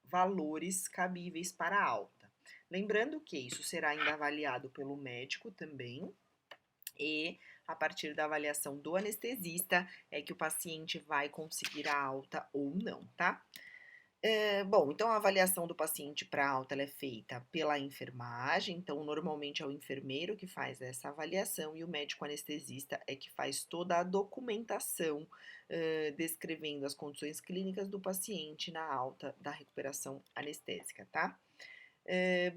valores cabíveis para alta. Lembrando que isso será ainda avaliado pelo médico também e a partir da avaliação do anestesista é que o paciente vai conseguir a alta ou não, tá? Bom, então a avaliação do paciente para alta ela é feita pela enfermagem, então normalmente é o enfermeiro que faz essa avaliação e o médico anestesista é que faz toda a documentação descrevendo as condições clínicas do paciente na alta da recuperação anestésica, tá?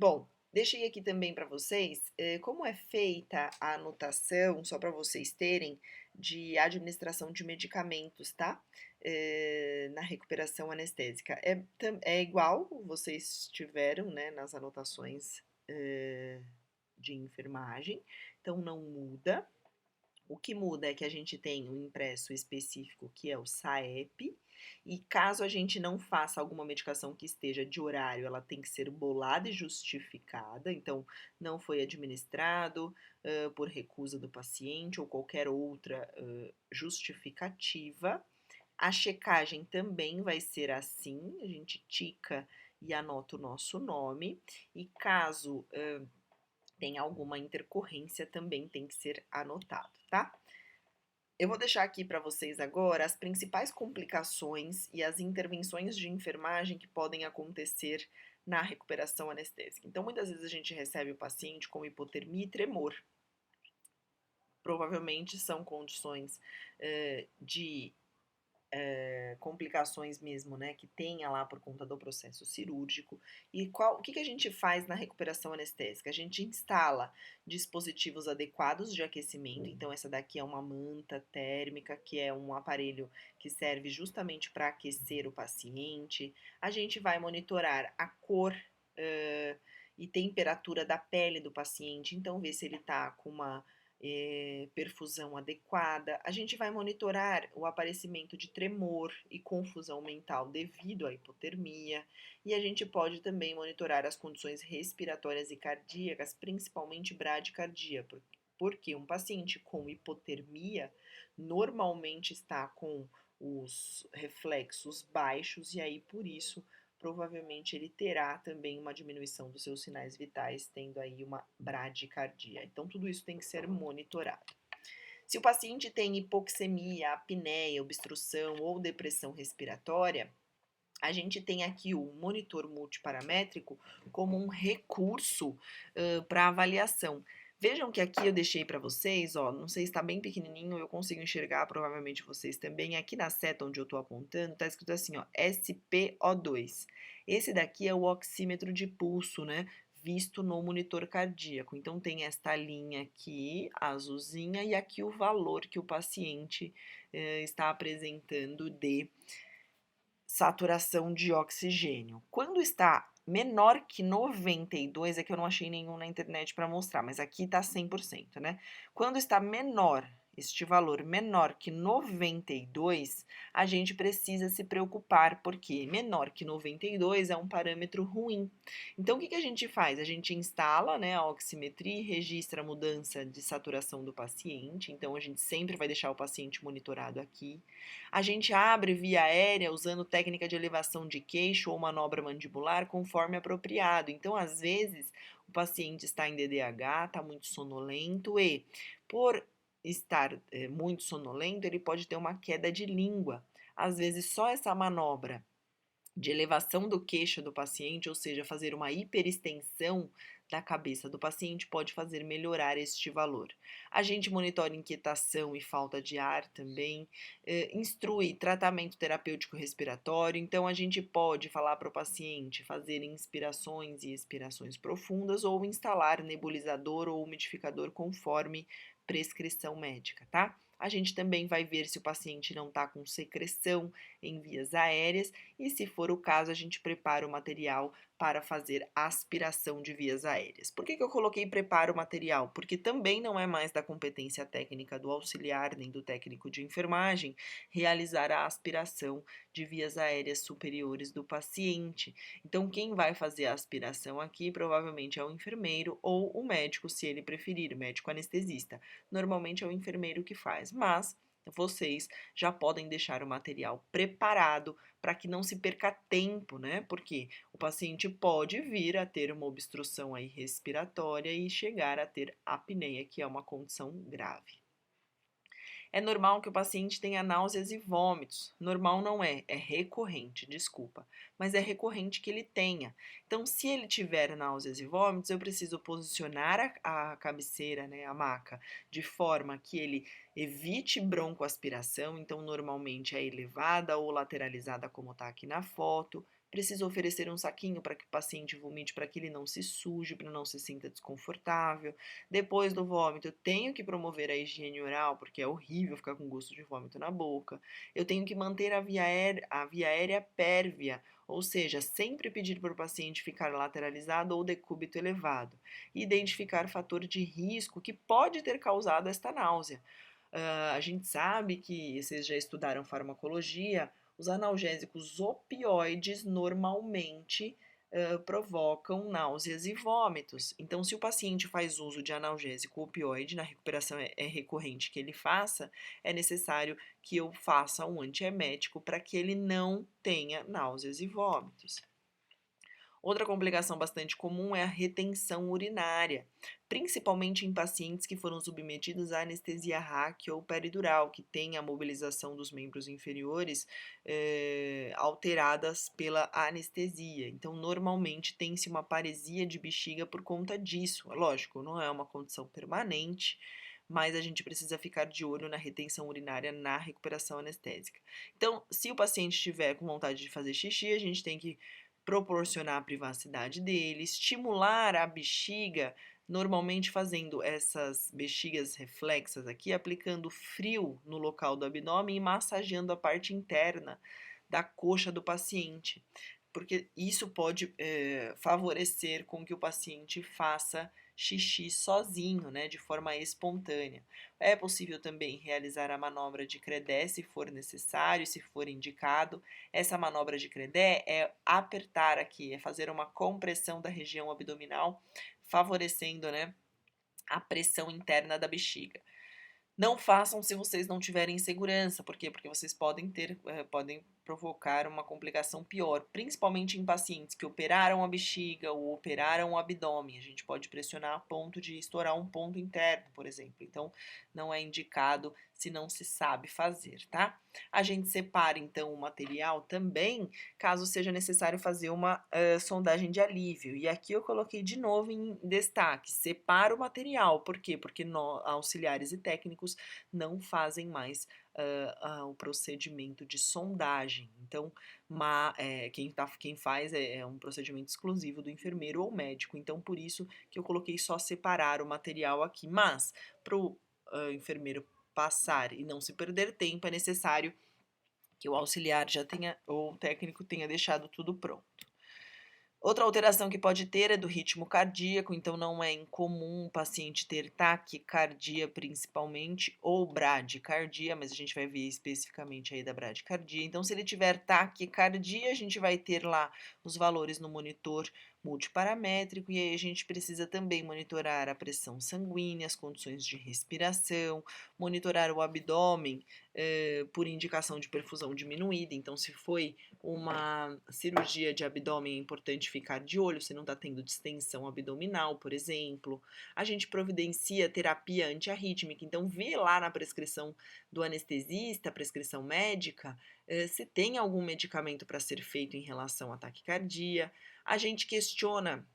Bom, deixei aqui também para vocês como é feita a anotação, só para vocês terem, de administração de medicamentos, tá? Na recuperação anestésica. É igual vocês tiveram, né, nas anotações de enfermagem, então não muda. O que muda é que a gente tem um impresso específico que é o SAEP, e caso a gente não faça alguma medicação que esteja de horário, ela tem que ser bolada e justificada, então não foi administrado por recusa do paciente ou qualquer outra justificativa. A checagem também vai ser assim, a gente tica e anota o nosso nome, e caso tem alguma intercorrência também tem que ser anotado, tá? Eu vou deixar aqui para vocês agora as principais complicações e as intervenções de enfermagem que podem acontecer na recuperação anestésica. Então, muitas vezes a gente recebe o paciente com hipotermia e tremor. Provavelmente são condições de complicações mesmo, né, que tenha lá por conta do processo cirúrgico. E o que a gente faz na recuperação anestésica? A gente instala dispositivos adequados de aquecimento, então essa daqui é uma manta térmica, que é um aparelho que serve justamente para aquecer o paciente. A gente vai monitorar a cor e temperatura da pele do paciente, então ver se ele está com uma perfusão adequada. A gente vai monitorar o aparecimento de tremor e confusão mental devido à hipotermia, e a gente pode também monitorar as condições respiratórias e cardíacas, principalmente bradicardia, porque um paciente com hipotermia normalmente está com os reflexos baixos e aí por isso provavelmente ele terá também uma diminuição dos seus sinais vitais, tendo aí uma bradicardia. Então, tudo isso tem que ser monitorado. Se o paciente tem hipoxemia, apneia, obstrução ou depressão respiratória, a gente tem aqui o monitor multiparamétrico como um recurso para avaliação. Vejam que aqui eu deixei para vocês, ó, não sei se está bem pequenininho, eu consigo enxergar, provavelmente vocês também. Aqui na seta onde eu estou apontando, está escrito assim, ó, SpO2. Esse daqui é o oxímetro de pulso, né? visto no monitor cardíaco. Então, tem esta linha aqui, azulzinha, e aqui o valor que o paciente está apresentando de saturação de oxigênio. Quando está menor que 92, é que eu não achei nenhum na internet para mostrar, mas aqui está 100%, né? Quando está menor, este valor menor que 92, a gente precisa se preocupar, porque menor que 92 é um parâmetro ruim. Então, o que a gente faz? A gente instala, né, a oximetria e registra a mudança de saturação do paciente. Então, a gente sempre vai deixar o paciente monitorado aqui. A gente abre via aérea usando técnica de elevação de queixo ou manobra mandibular conforme apropriado. Então, às vezes, o paciente está em DDH, está muito sonolento e, por estar muito sonolento, ele pode ter uma queda de língua. Às vezes, só essa manobra de elevação do queixo do paciente, ou seja, fazer uma hiperextensão da cabeça do paciente, pode fazer melhorar este valor. A gente monitora inquietação e falta de ar também, instrui tratamento terapêutico respiratório, então a gente pode falar para o paciente fazer inspirações e expirações profundas ou instalar nebulizador ou umidificador conforme prescrição médica, tá? A gente também vai ver se o paciente não está com secreção em vias aéreas e, se for o caso, a gente prepara o material para fazer aspiração de vias aéreas. Por que eu coloquei preparo material? Porque também não é mais da competência técnica do auxiliar nem do técnico de enfermagem realizar a aspiração de vias aéreas superiores do paciente. Então, quem vai fazer a aspiração aqui provavelmente é o enfermeiro ou o médico, se ele preferir, o médico anestesista. Normalmente é o enfermeiro que faz, mas vocês já podem deixar o material preparado para que não se perca tempo, né? Porque o paciente pode vir a ter uma obstrução aí respiratória e chegar a ter apneia, que é uma condição grave. É normal que o paciente tenha náuseas e vômitos. Normal não é, é recorrente, desculpa. Mas é recorrente que ele tenha. Então, se ele tiver náuseas e vômitos, eu preciso posicionar a cabeceira, né, a maca, de forma que ele evite broncoaspiração. Então, normalmente é elevada ou lateralizada, como está aqui na foto. Preciso oferecer um saquinho para que o paciente vomite, para que ele não se suje, para não se sinta desconfortável. Depois do vômito, eu tenho que promover a higiene oral, porque é horrível ficar com gosto de vômito na boca. Eu tenho que manter a via aérea pérvia, ou seja, sempre pedir para o paciente ficar lateralizado ou decúbito elevado. E identificar fator de risco que pode ter causado esta náusea. A gente sabe que, vocês já estudaram farmacologia, os analgésicos opioides normalmente provocam náuseas e vômitos. Então, se o paciente faz uso de analgésico opioide, na recuperação é recorrente que ele faça, é necessário que eu faça um antiemético para que ele não tenha náuseas e vômitos. Outra complicação bastante comum é a retenção urinária, principalmente em pacientes que foram submetidos à anestesia ráquea ou peridural, que tem a mobilização dos membros inferiores alteradas pela anestesia. Então, normalmente tem-se uma paresia de bexiga por conta disso. Lógico, não é uma condição permanente, mas a gente precisa ficar de olho na retenção urinária na recuperação anestésica. Então, se o paciente estiver com vontade de fazer xixi, a gente tem que proporcionar a privacidade dele, estimular a bexiga, normalmente fazendo essas bexigas reflexas aqui, aplicando frio no local do abdômen e massageando a parte interna da coxa do paciente, porque isso pode favorecer com que o paciente faça xixi sozinho, né, de forma espontânea. É possível também realizar a manobra de Credé se for necessário, se for indicado. Essa manobra de Credé é apertar aqui, é fazer uma compressão da região abdominal, favorecendo, né, a pressão interna da bexiga. Não façam se vocês não tiverem segurança, por quê? Porque vocês podem provocar uma complicação pior, principalmente em pacientes que operaram a bexiga ou operaram o abdômen. A gente pode pressionar a ponto de estourar um ponto interno, por exemplo. Então, não é indicado se não se sabe fazer, tá? A gente separa, então, o material também, caso seja necessário fazer uma sondagem de alívio. E aqui eu coloquei de novo em destaque, separa o material. Por quê? Porque nós, auxiliares e técnicos, não fazem mais o procedimento de sondagem. Então, quem faz é um procedimento exclusivo do enfermeiro ou médico. Então, por isso que eu coloquei só separar o material aqui. Mas, para o enfermeiro passar e não se perder tempo, é necessário que o auxiliar já tenha, ou o técnico tenha deixado tudo pronto. Outra alteração que pode ter é do ritmo cardíaco, então não é incomum o paciente ter taquicardia principalmente ou bradicardia, mas a gente vai ver especificamente aí da bradicardia. Então, se ele tiver taquicardia, a gente vai ter lá os valores no monitor multiparamétrico e aí a gente precisa também monitorar a pressão sanguínea, as condições de respiração, monitorar o abdômen por indicação de perfusão diminuída. Então, se foi uma cirurgia de abdômen, é importante ficar de olho se não está tendo distensão abdominal, por exemplo. A gente providencia terapia antiarrítmica, então vê lá na prescrição do anestesista, prescrição médica, se tem algum medicamento para ser feito em relação à taquicardia. A gente questiona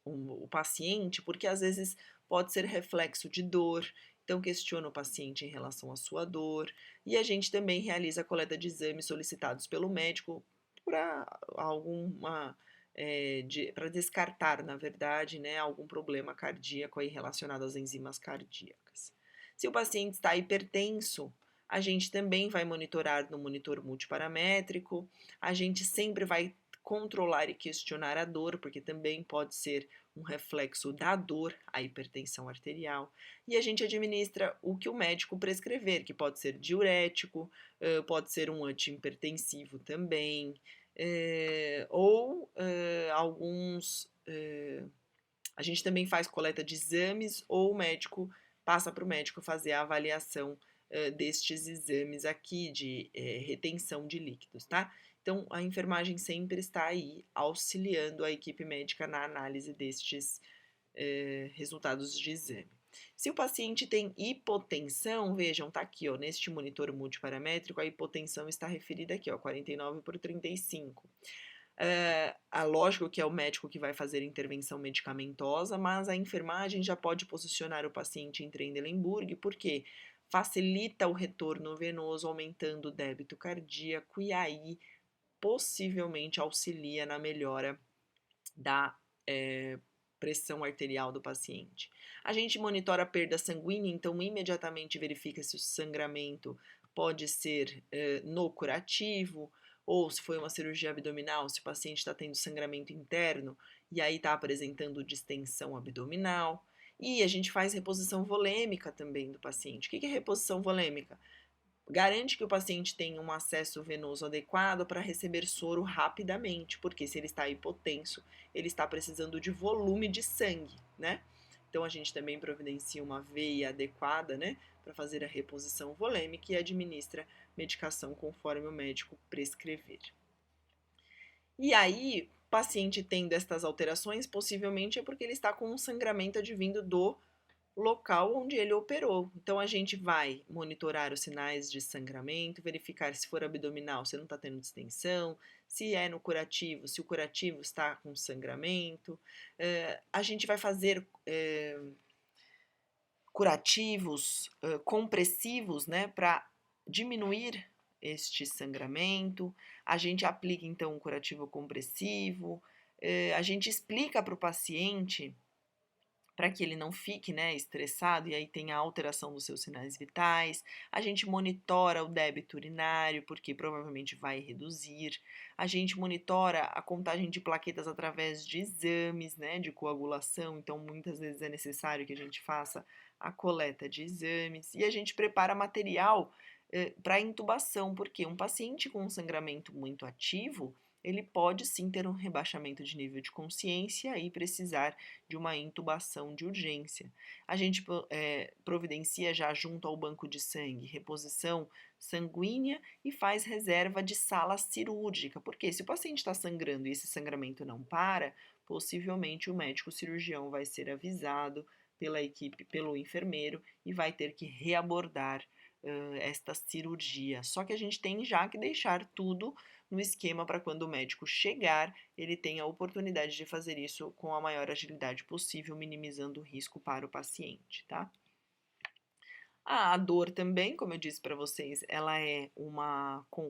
o paciente, porque às vezes pode ser reflexo de dor, então questiona o paciente em relação à sua dor, e a gente também realiza a coleta de exames solicitados pelo médico para alguma para descartar, na verdade, né, algum problema cardíaco aí relacionado às enzimas cardíacas. Se o paciente está hipertenso, a gente também vai monitorar no monitor multiparamétrico, a gente sempre vai controlar e questionar a dor, porque também pode ser um reflexo da dor, a hipertensão arterial, e a gente administra o que o médico prescrever, que pode ser diurético, pode ser um antihipertensivo também, ou alguns. A gente também faz coleta de exames, ou o médico passa para o médico fazer a avaliação destes exames aqui de retenção de líquidos, tá? Então, a enfermagem sempre está aí auxiliando a equipe médica na análise destes resultados de exame. Se o paciente tem hipotensão, vejam, tá aqui, ó, neste monitor multiparamétrico, a hipotensão está referida aqui, ó, 49/35. Lógico que é o médico que vai fazer intervenção medicamentosa, mas a enfermagem já pode posicionar o paciente em Trendelenburg, porque facilita o retorno venoso, aumentando o débito cardíaco e aí possivelmente auxilia na melhora da pressão arterial do paciente. A gente monitora a perda sanguínea, então imediatamente verifica se o sangramento pode ser no curativo, ou se foi uma cirurgia abdominal, se o paciente está tendo sangramento interno e aí está apresentando distensão abdominal. E a gente faz reposição volêmica também do paciente. O que é reposição volêmica? Garante que o paciente tenha um acesso venoso adequado para receber soro rapidamente, porque se ele está hipotenso, ele está precisando de volume de sangue, né? Então a gente também providencia uma veia adequada, né, para fazer a reposição volêmica e administra medicação conforme o médico prescrever. E aí, paciente tendo estas alterações, possivelmente é porque ele está com um sangramento advindo do local onde ele operou. Então a gente vai monitorar os sinais de sangramento, verificar se for abdominal, se não está tendo distensão, se é no curativo, se o curativo está com sangramento. A gente vai fazer curativos compressivos, né, para diminuir este sangramento. A gente aplica então um curativo compressivo. A gente explica para o paciente para que ele não fique, né, estressado e aí tenha alteração dos seus sinais vitais. A gente monitora o débito urinário, porque provavelmente vai reduzir. A gente monitora a contagem de plaquetas através de exames, né, de coagulação, então muitas vezes é necessário que a gente faça a coleta de exames. E a gente prepara material para intubação, porque um paciente com um sangramento muito ativo, ele pode sim ter um rebaixamento de nível de consciência e precisar de uma intubação de urgência. A gente providencia já junto ao banco de sangue reposição sanguínea e faz reserva de sala cirúrgica, porque se o paciente está sangrando e esse sangramento não para, possivelmente o médico cirurgião vai ser avisado pela equipe, pelo enfermeiro e vai ter que reabordar esta cirurgia. Só que a gente tem já que deixar tudo no esquema para quando o médico chegar, ele tenha a oportunidade de fazer isso com a maior agilidade possível, minimizando o risco para o paciente, tá? A dor também, como eu disse para vocês, ela é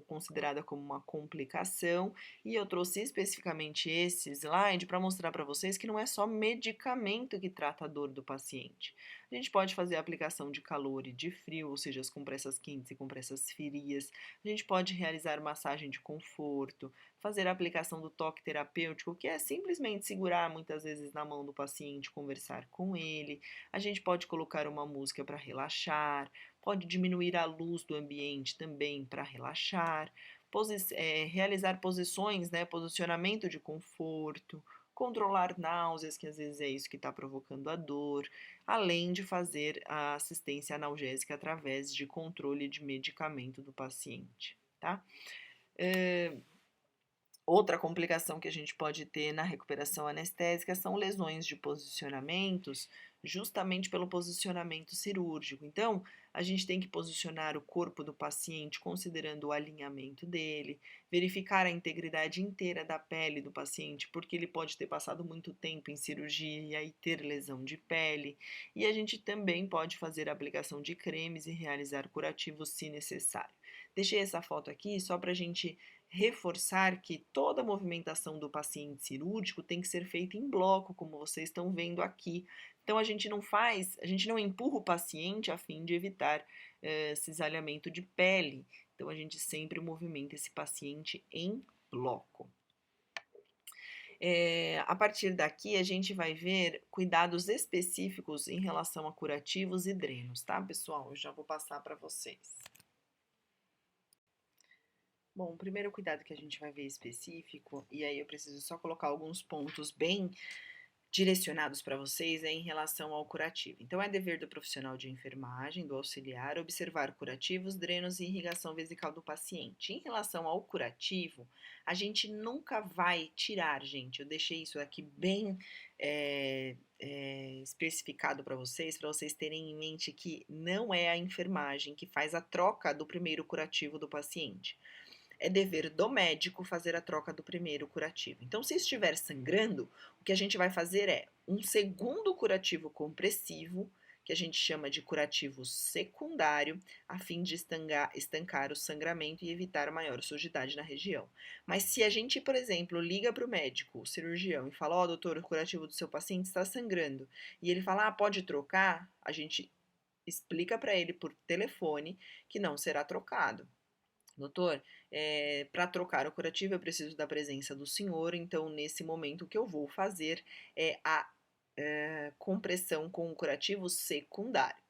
considerada como uma complicação, e eu trouxe especificamente esse slide para mostrar para vocês que não é só medicamento que trata a dor do paciente. A gente pode fazer a aplicação de calor e de frio, ou seja, as compressas quentes e compressas frias. A gente pode realizar massagem de conforto, fazer a aplicação do toque terapêutico, que é simplesmente segurar muitas vezes na mão do paciente, conversar com ele. A gente pode colocar uma música para relaxar, pode diminuir a luz do ambiente também para relaxar, realizar posições, né, posicionamento de conforto, controlar náuseas, que às vezes é isso que está provocando a dor, além de fazer a assistência analgésica através de controle de medicamento do paciente, tá? Outra complicação que a gente pode ter na recuperação anestésica são lesões de posicionamentos, justamente pelo posicionamento cirúrgico. Então, a gente tem que posicionar o corpo do paciente considerando o alinhamento dele, verificar a integridade inteira da pele do paciente, porque ele pode ter passado muito tempo em cirurgia e aí ter lesão de pele. E a gente também pode fazer a aplicação de cremes e realizar curativos se necessário. Deixei essa foto aqui só para a gente reforçar que toda a movimentação do paciente cirúrgico tem que ser feita em bloco, como vocês estão vendo aqui. Então a gente não empurra o paciente a fim de evitar cisalhamento de pele. Então a gente sempre movimenta esse paciente em bloco. A partir daqui a gente vai ver cuidados específicos em relação a curativos e drenos, tá, pessoal? Eu já vou passar para vocês. Bom, o primeiro cuidado que a gente vai ver específico, e aí eu preciso só colocar alguns pontos bem direcionados para vocês, é em relação ao curativo. Então, é dever do profissional de enfermagem, do auxiliar, observar curativos, drenos e irrigação vesical do paciente. Em relação ao curativo, a gente nunca vai tirar, gente, eu deixei isso aqui bem especificado para vocês terem em mente que não é a enfermagem que faz a troca do primeiro curativo do paciente. É dever do médico fazer a troca do primeiro curativo. Então, se estiver sangrando, o que a gente vai fazer é um segundo curativo compressivo, que a gente chama de curativo secundário, a fim de estancar o sangramento e evitar maior sujidade na região. Mas se a gente, por exemplo, liga para o médico, o cirurgião, e fala: ó, doutor, o curativo do seu paciente está sangrando, e ele fala: ah, pode trocar, a gente explica para ele por telefone que não será trocado. Doutor, para trocar o curativo eu preciso da presença do senhor, então nesse momento o que eu vou fazer é a compressão com o curativo secundário.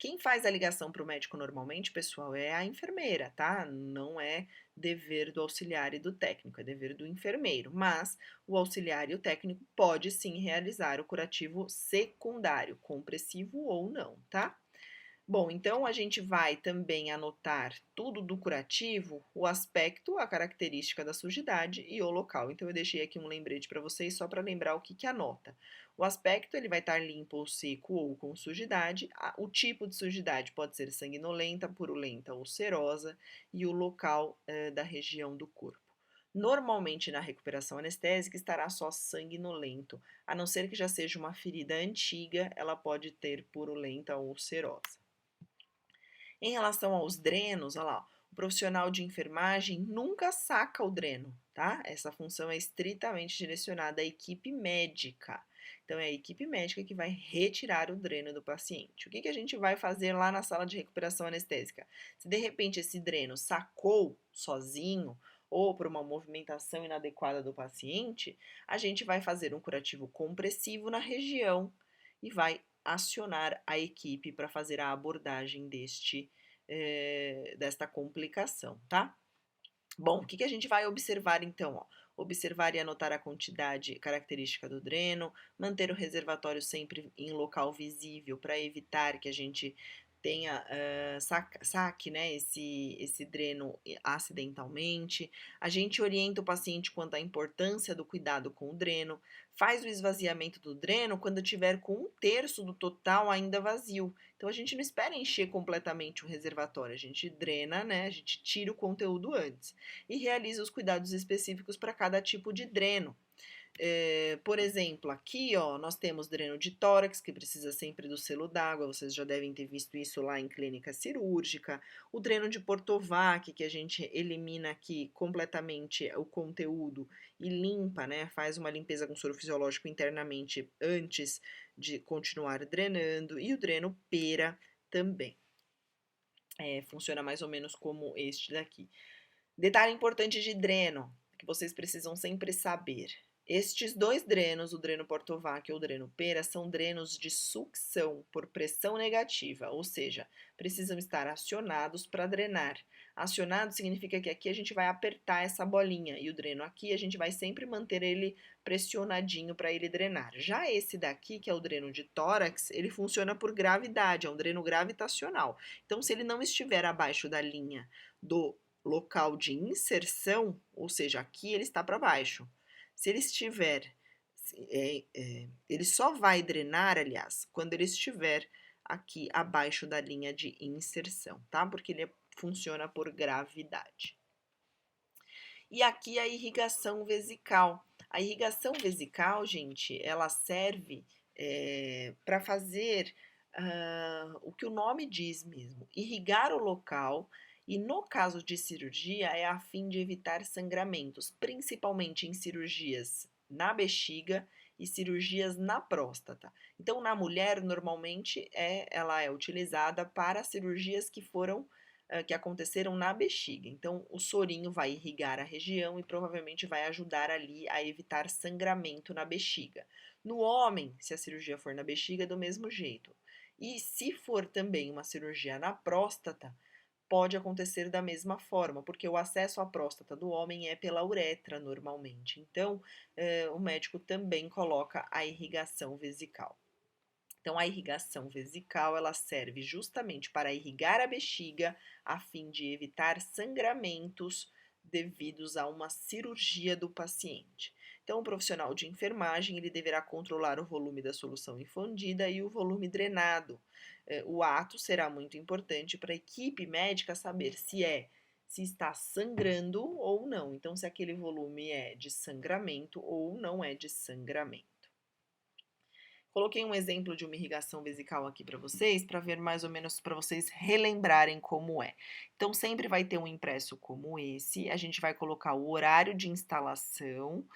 Quem faz a ligação para o médico normalmente, pessoal, é a enfermeira, tá? Não é dever do auxiliar e do técnico, é dever do enfermeiro. Mas o auxiliar e o técnico pode sim realizar o curativo secundário, compressivo ou não, tá? Bom, então a gente vai também anotar tudo do curativo, o aspecto, a característica da sujidade e o local. Então eu deixei aqui um lembrete para vocês só para lembrar o que que anota. O aspecto, ele vai estar limpo ou seco ou com sujidade. O tipo de sujidade pode ser sanguinolenta, purulenta ou serosa, e o local da região do corpo. Normalmente na recuperação anestésica estará só sanguinolento, a não ser que já seja uma ferida antiga, ela pode ter purulenta ou serosa. Em relação aos drenos, olha lá, o profissional de enfermagem nunca saca o dreno, tá? Essa função é estritamente direcionada à equipe médica. Então, é a equipe médica que vai retirar o dreno do paciente. O que a gente vai fazer lá na sala de recuperação anestésica? Se de repente esse dreno sacou sozinho ou por uma movimentação inadequada do paciente, a gente vai fazer um curativo compressivo na região e vai acionar a equipe para fazer a abordagem desta complicação, tá? Bom, o que a gente vai observar então? Ó? Observar e anotar a quantidade característica do dreno, manter o reservatório sempre em local visível para evitar que a gente tenha saque, né, esse dreno acidentalmente. A gente orienta o paciente quanto à importância do cuidado com o dreno, faz o esvaziamento do dreno quando tiver com 1/3 do total ainda vazio. Então a gente não espera encher completamente o reservatório, a gente drena, né, a gente tira o conteúdo antes e realiza os cuidados específicos para cada tipo de dreno. Por exemplo, aqui, ó, nós temos dreno de tórax, que precisa sempre do selo d'água, vocês já devem ter visto isso lá em clínica cirúrgica. O dreno de Portovac, que a gente elimina aqui completamente o conteúdo e limpa, né? Faz uma limpeza com soro fisiológico internamente antes de continuar drenando. E o dreno pera também. Funciona mais ou menos como este daqui. Detalhe importante de dreno, que vocês precisam sempre saber. Estes dois drenos, o dreno Portovac e o dreno pera, são drenos de sucção por pressão negativa, ou seja, precisam estar acionados para drenar. Acionado significa que aqui a gente vai apertar essa bolinha e o dreno aqui a gente vai sempre manter ele pressionadinho para ele drenar. Já esse daqui, que é o dreno de tórax, ele funciona por gravidade, é um dreno gravitacional. Então, se ele não estiver abaixo da linha do local de inserção, ou seja, aqui ele está para baixo. Se ele estiver, ele só vai drenar, aliás, quando ele estiver aqui abaixo da linha de inserção, tá? Porque ele funciona por gravidade. E aqui a irrigação vesical. A irrigação vesical, gente, ela serve para fazer o que o nome diz mesmo, irrigar o local. E no caso de cirurgia, é a fim de evitar sangramentos, principalmente em cirurgias na bexiga e cirurgias na próstata. Então, na mulher, normalmente, ela é utilizada para cirurgias que aconteceram na bexiga. Então, o sorinho vai irrigar a região e provavelmente vai ajudar ali a evitar sangramento na bexiga. No homem, se a cirurgia for na bexiga, é do mesmo jeito. E se for também uma cirurgia na próstata, pode acontecer da mesma forma, porque o acesso à próstata do homem é pela uretra normalmente. Então, o médico também coloca a irrigação vesical. Então, a irrigação vesical, ela serve justamente para irrigar a bexiga, a fim de evitar sangramentos devidos a uma cirurgia do paciente. Então, o profissional de enfermagem, ele deverá controlar o volume da solução infundida e o volume drenado. O ato será muito importante para a equipe médica saber se está sangrando ou não. Então, se aquele volume é de sangramento ou não é de sangramento. Coloquei um exemplo de uma irrigação vesical aqui para vocês, para ver mais ou menos, para vocês relembrarem como é. Então, sempre vai ter um impresso como esse, a gente vai colocar o horário de instalação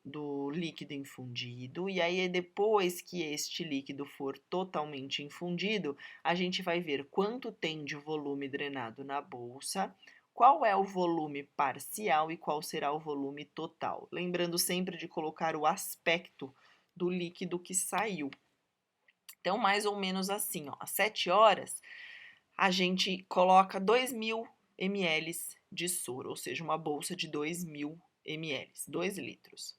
do líquido infundido, e aí depois que este líquido for totalmente infundido, a gente vai ver quanto tem de volume drenado na bolsa, qual é o volume parcial e qual será o volume total. Lembrando sempre de colocar o aspecto do líquido que saiu. Então, mais ou menos assim, ó, às 7 horas, a gente coloca 2.000 ml de soro, ou seja, uma bolsa de 2.000 ml, 2 litros.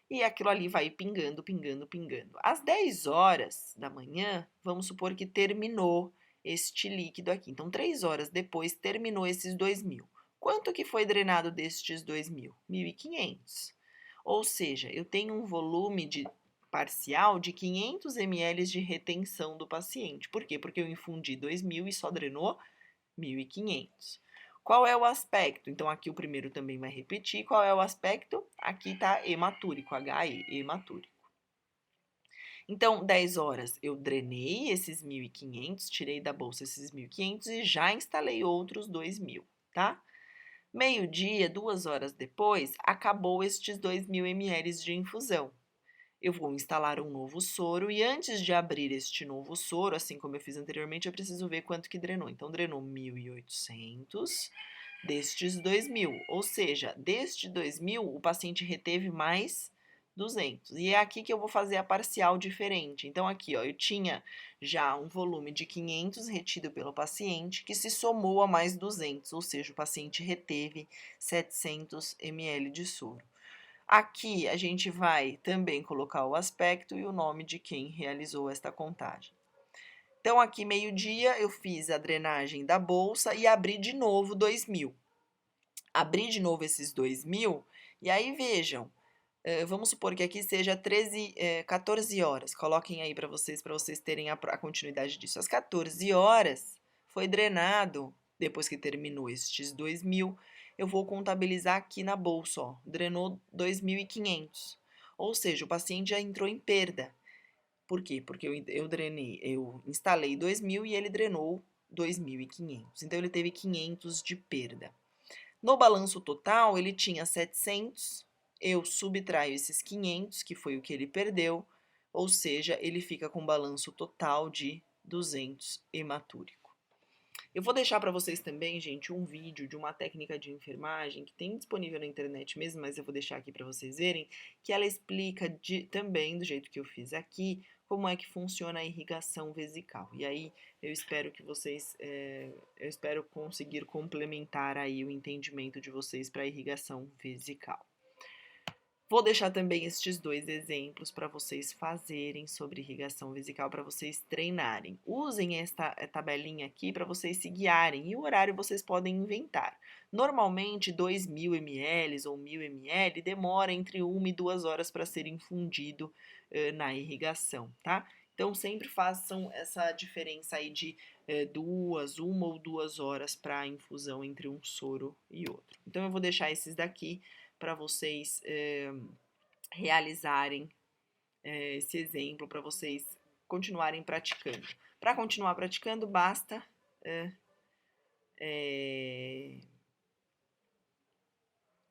E aquilo ali vai pingando, pingando, pingando. Às 10 horas da manhã, vamos supor que terminou este líquido aqui. Então, 3 horas depois, terminou esses 2.000. Quanto que foi drenado destes 2.000? 1.500. Ou seja, eu tenho um volume parcial de 500 ml de retenção do paciente. Por quê? Porque eu infundi 2.000 e só drenou 1.500. Qual é o aspecto? Então, aqui o primeiro também vai repetir. Qual é o aspecto? Aqui está hematúrico, HE, hematúrico. Então, 10 horas eu drenei esses 1.500, tirei da bolsa esses 1.500 e já instalei outros 2.000, tá? Meio-dia, 2 horas depois, acabou estes 2.000 ml de infusão. Eu vou instalar um novo soro e antes de abrir este novo soro, assim como eu fiz anteriormente, eu preciso ver quanto que drenou. Então, drenou 1.800 destes 2.000, ou seja, deste 2.000 o paciente reteve mais 200. E é aqui que eu vou fazer a parcial diferente. Então, aqui, ó, eu tinha já um volume de 500 retido pelo paciente, que se somou a mais 200, ou seja, o paciente reteve 700 ml de soro. Aqui a gente vai também colocar o aspecto e o nome de quem realizou esta contagem. Então, aqui meio-dia eu fiz a drenagem da bolsa e abri de novo 2.000. Abri de novo esses 2.000 e aí vejam, vamos supor que aqui seja 14 horas. Coloquem aí para vocês terem a continuidade disso. Às 14 horas foi drenado, depois que terminou estes 2.000, eu vou contabilizar aqui na bolsa, ó, drenou 2.500. Ou seja, o paciente já entrou em perda. Por quê? Porque eu instalei 2.000 e ele drenou 2.500. Então, ele teve 500 de perda. No balanço total, ele tinha 700, eu subtraio esses 500, que foi o que ele perdeu, ou seja, ele fica com um balanço total de 200 hematúrico. Eu vou deixar para vocês também, gente, um vídeo de uma técnica de enfermagem que tem disponível na internet mesmo, mas eu vou deixar aqui para vocês verem, que ela explica também, do jeito que eu fiz aqui, como é que funciona a irrigação vesical. E aí eu espero que vocês, eu espero conseguir complementar aí o entendimento de vocês para a irrigação vesical. Vou deixar também estes dois exemplos para vocês fazerem sobre irrigação vesical, para vocês treinarem. Usem esta tabelinha aqui para vocês se guiarem e o horário vocês podem inventar. Normalmente, 2.000 ml ou 1.000 ml demora entre 1 e 2 horas para ser infundido na irrigação, tá? Então, sempre façam essa diferença aí de 1 ou 2 horas para a infusão entre um soro e outro. Então, eu vou deixar esses daqui para vocês realizarem esse exemplo, para vocês continuarem praticando. Para continuar praticando, basta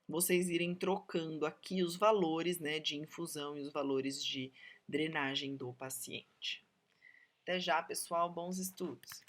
vocês irem trocando aqui os valores, né, de infusão e os valores de drenagem do paciente. Até já, pessoal, bons estudos!